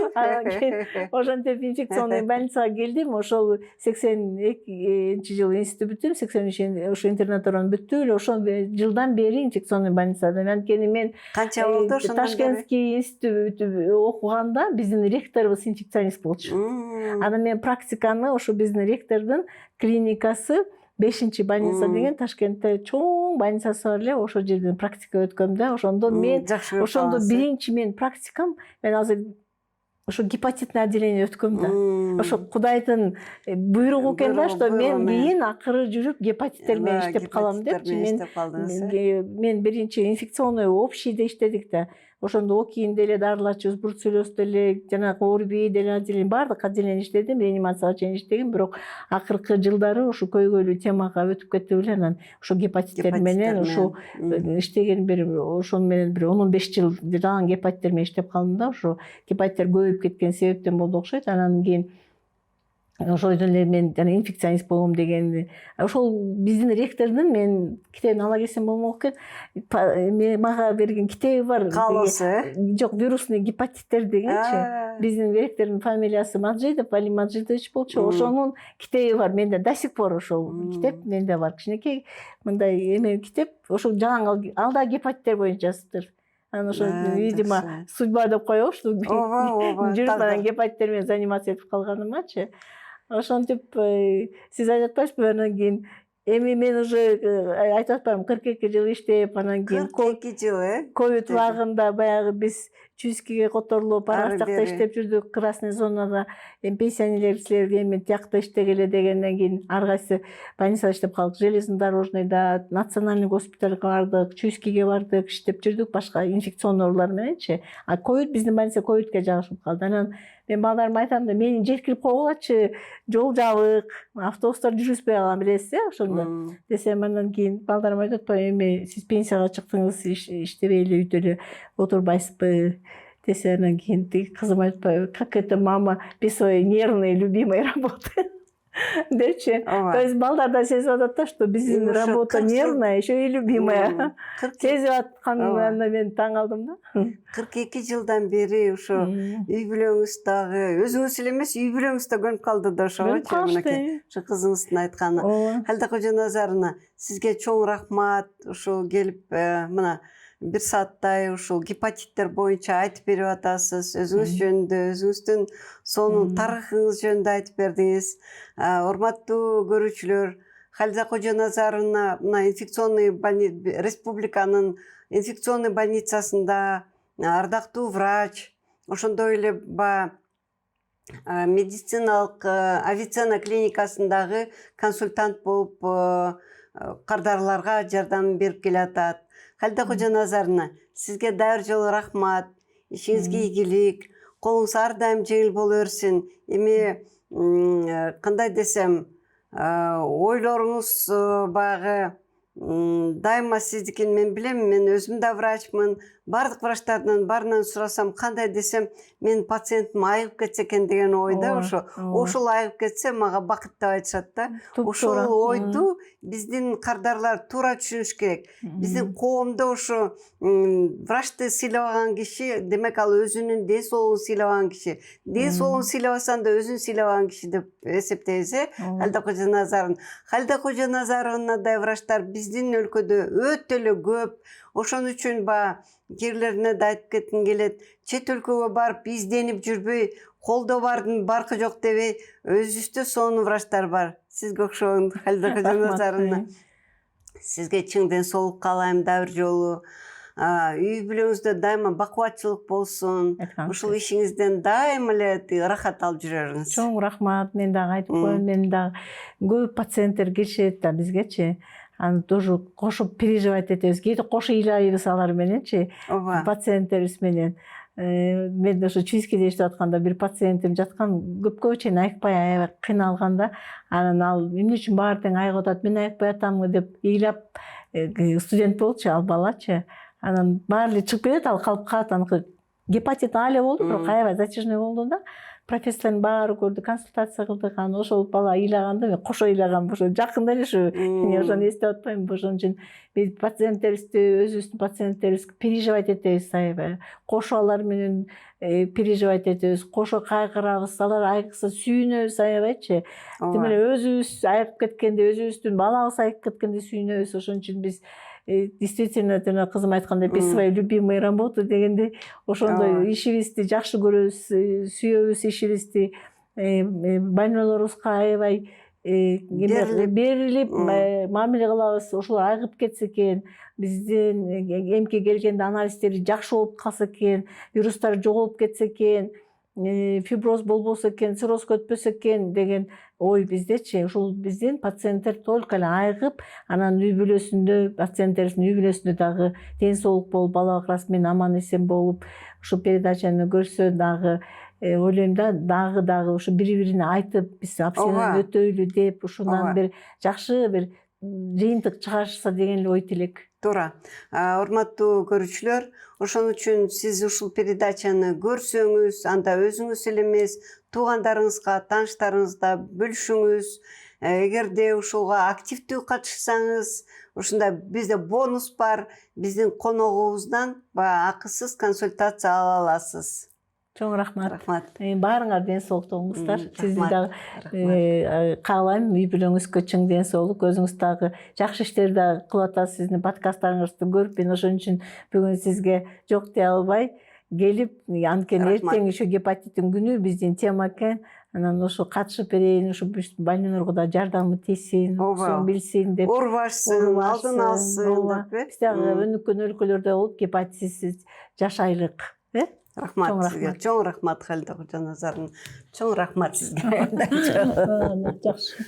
Ошентип инфекционный больницага келдим. Ошол 82-жыл институт бүттүм, 83 ошо интернатураны бүттүп эле ошол жылдан бери инфекционный больницада. Анткени мен канча болду ошондон бери? Ташкентский институт окуганда биздин ректорубуз инфекционист болчу. Анан мен практиканы ошо биздин ректордун клиникасы 5-чи больница деген Ташкентте чоң больницасы бар эле, ошол жерден практика өткөм да. Ошондо мен ошондо биринчи мен практикам, мен азыр ошо гепатитный отделение өткөм да. Ошо Кудайдын буйругу экен да, что мен кийин акыры жүрүп гепатиттер менен иштеп калам депчи. Мен биринчи инфекционный общийде иштедик да. Ошондо ОКИНде эле дарылачыбыз, бруцеллезде эле, жанагы ОРВИ деле отделение, баардык отделение иштедим, реанимацияга чейин иштегем, бирок акыркы жылдары ушу көйгөйлүү темага өтүп кеттим эле. Анан ошо гепатиттер менен ошо иштеген ошону менен бир 10-15 жыл жаган гепатиттер менен иштеп калдым да. Ошо гепатиттер көбөйүп кеткен себептен болду окшойт. Анан кийин ошойдон эле мен жана инфекционист болом деген. Ошол биздин ректордун, мен китебин ала келсем болмок экен, мага берген китеби бар. Каалоосу, Жок, вирусный гепатиттер дегенчи. Биздин ректордун фамилиясы Маджидов, Вали Маджидович болчу. Ошонун китеби бар. Менде до сих пор ошол китеп менде бар. Кичинекей мындай эме китеп. Ошол жаңы алда гепатиттер боюнча жазыптыр. Анан ошо, видимо, судьба деп коебуз. Жүрүп анан гепатиттер менен заниматься этип калганымачы. Ошентип сиз айтып атпайсызбы, анан кийин эми мен уже айтып атпаймынбы, 42 жыл иштеп, анан кийин 42 жыл, ковид убагында баягы биз Чуйскийге которулуп, ар жакта иштеп жүрдүк, красный зонада, пенсионерлер силерге эми тиякта иштегиле дегенден кийин ар кайсы больницада иштеп калдык. Железнодорожныйда, национальный госпитальга бардык, Чуйскийге бардык, иштеп жүрдүк, башка инфекционный оорулар мененчи. А ковид, биздин больница ковидке жагышып калды. Анан мен балдарыма айтам да, мени жеткирип койгулачы, жол жабык, автобустар жүргүзбөй калган, билесиз ошондо. Десем, андан кийин балдарыма айтып атпаймынбы, эми сиз пенсияга чыктыңыз, иштебей эле үйдө эле отурбайсызбы десе, анан кийин кызым айтпайбы, как это мама без своей нервной любимой работы депчи. То есть балдар да сезип атат да, что биздин работа нервная, еще и любимая. Сезип атканынан мен таң калдым да. 42 жылдан бери ошо үй бүлөңүз дагы, өзүңүз эле эмес, үй бүлөңүз да көнүп калды да ошого. Ошо кызыңыздын айтканы. Халидакожо Назаровна, сизге чоң рахмат. Ошо келип мына 1 сааттай ушул гепатиттер боюнча айтып берип атасыз, өзүңүз жөнүндө, өзүңүздүн сонун тарыхыңыз жөнүндө айтып бердиңиз. Урматтуу көрүүчүлөр, Халидакожо Назаровна мына инфекционный республиканын инфекционный больницасында ардактуу врач, ошондой эле медициналык Авиценна клиникасындагы консультант болуп кардарларга жардам берип келатат. Халидакожо Назаровна, сизге дайыр жолу рахмат, ишиңизге ийгилик, колуңуз ар дайым жеңил боло берсин. Эми кандай десем, ойлоруңуз багы дайыма сиздикин мен билем, мен өзүм да врачмын, бардык врачтардан баарынан сурасам, кандай десем, мен пациентим айыгып кетсе экен деген ойда, ошол айыгып кетсе мага бакыт деп айтышат да. Ошол ойду биздин кардарлар туура түшүнүш керек. Биздин коомдо ошо врачты сыйлабаган киши, демек ал өзүнүн ден соолугун сыйлабаган киши. Ден соолугун сыйлабасаң да өзүн сыйлабаган киши деп эсептейбиз, Халида Кожоназарова. Халида Кожоназаровнадай врачтар биздин өлкөдө өтө эле көп. Ошон үчүн кээрлерине да айтып кетким келет. Чет өлкөгө барып изденип жүрбөй, колдо бардын баркы жок дебей, өзүбүздө сонун врачтар бар. Сизге окшогон Халида Кожоназаровна. Сизге чың ден соолук каалайм да бир жолу. Үй бүлөңүздө дайыма бакубатчылык болсун. Ушул ишиңизден дайыма эле рахат алып жүрөрүңүз. Чоң рахмат. Мен дагы айтып коеюн, мен дагы көп пациенттер келишет да бизгечи. Аны тоже кошуп переживать этебиз. Кээде кошо ыйлайбыз алар мененчи, пациенттерибиз менен. Мен ошо Чуйскиде иштеп атканда бир пациентим жаткан, көпкө чейин айыкпай аябай кыйналганда, анан ал эмне үчүн баары тең айыгып атат, мен айыкпай атамбы деп ыйлап, студент болчу ал балачы. Анан баары эле чыгып кетет, ал калып калат. Аныкы гепатит А эле болду, бирок аябай затяжной болду да. Профессордун баары көрдү, консультация кылдык. Анан ошол бала ыйлаганда мен кошо ыйлагам. Ошо жакында эле ушу мен ошону эстеп атпайм. Ошон үчүн биз пациенттерибизди, өзүбүздүн пациенттерибизге переживать этебиз аябай. Кошо алар менен переживать этебиз, кошо кайгырабыз, алар айыкса сүйүнөбүз аябайчы. Тим эле өзүбүз айыгып кеткенде, өзүбүздүн балабыз айыгып кеткенде сүйүнөбүз. Ошон үчүн биз действительно кызым айткандай без своей любимой работы дегенде ошондой ишибизди жакшы көрөбүз, сүйөбүз ишибизди, больнойлорубузга аябай берилип мамиле кылабыз. Ошолор айыгып кетсе экен, биздин эмке келгенде анализдери жакшы болуп калса экен, вирустар жоголуп кетсе экен, фиброз болбосо экен, циррозго өтпөсө экен деген ой биздечи. Ушул биздин пациенттер только эле айыгып, анан үй бүлөсүндө, пациенттерибиздин үй бүлөсүндө дагы ден соолук болуп, бала бакырасы менен аман эсен болуп, ушу передачаны көрсө дагы ойлойм да, дагы ушу бири-бирине айтып, биз абсенен өтөйлү деп, ушундан бир жакшы бир жыйынтык чыгарышса деген эле ой тилек. Туура. Урматтуу көрүүчүлөр, ошон үчүн сиз ушул передачаны көрсөңүз, анда өзүңүз эле эмес, туугандарыңызга, тааныштарыңызда бөлүшүңүз. Эгерде ушуга активдүү катышсаңыз, ушунда бизде бонус бар, биздин коногубуздан акысыз консультация ала аласыз. Чоң рахмат. Рахмат. Баарыңар ден соолукта болуңуздар. Сизди дагы каалайм, үй бүлөңүзгө чың ден соолук, өзүңүз дагы жакшы иштер дагы кылып атасыз. Сиздин подкасттарыңызды көрүп, мен ошон үчүн бүгүн сизге жок дей албай келип, анткени эртең ошо гепатиттин күнү биздин тема экен. Анан ошо катышып берейин, ошо больнойлорго да жардамы тийсин, билсин деп. Оорубашсын, алдын алсын деп. Биз дагы өнүккөн өлкөлөрдө болуп гепатитсиз жашайлык. Рахмат сизге. Чоң рахмат Халида Кожоназаровна. Чоң рахмат сизге. Жакшы.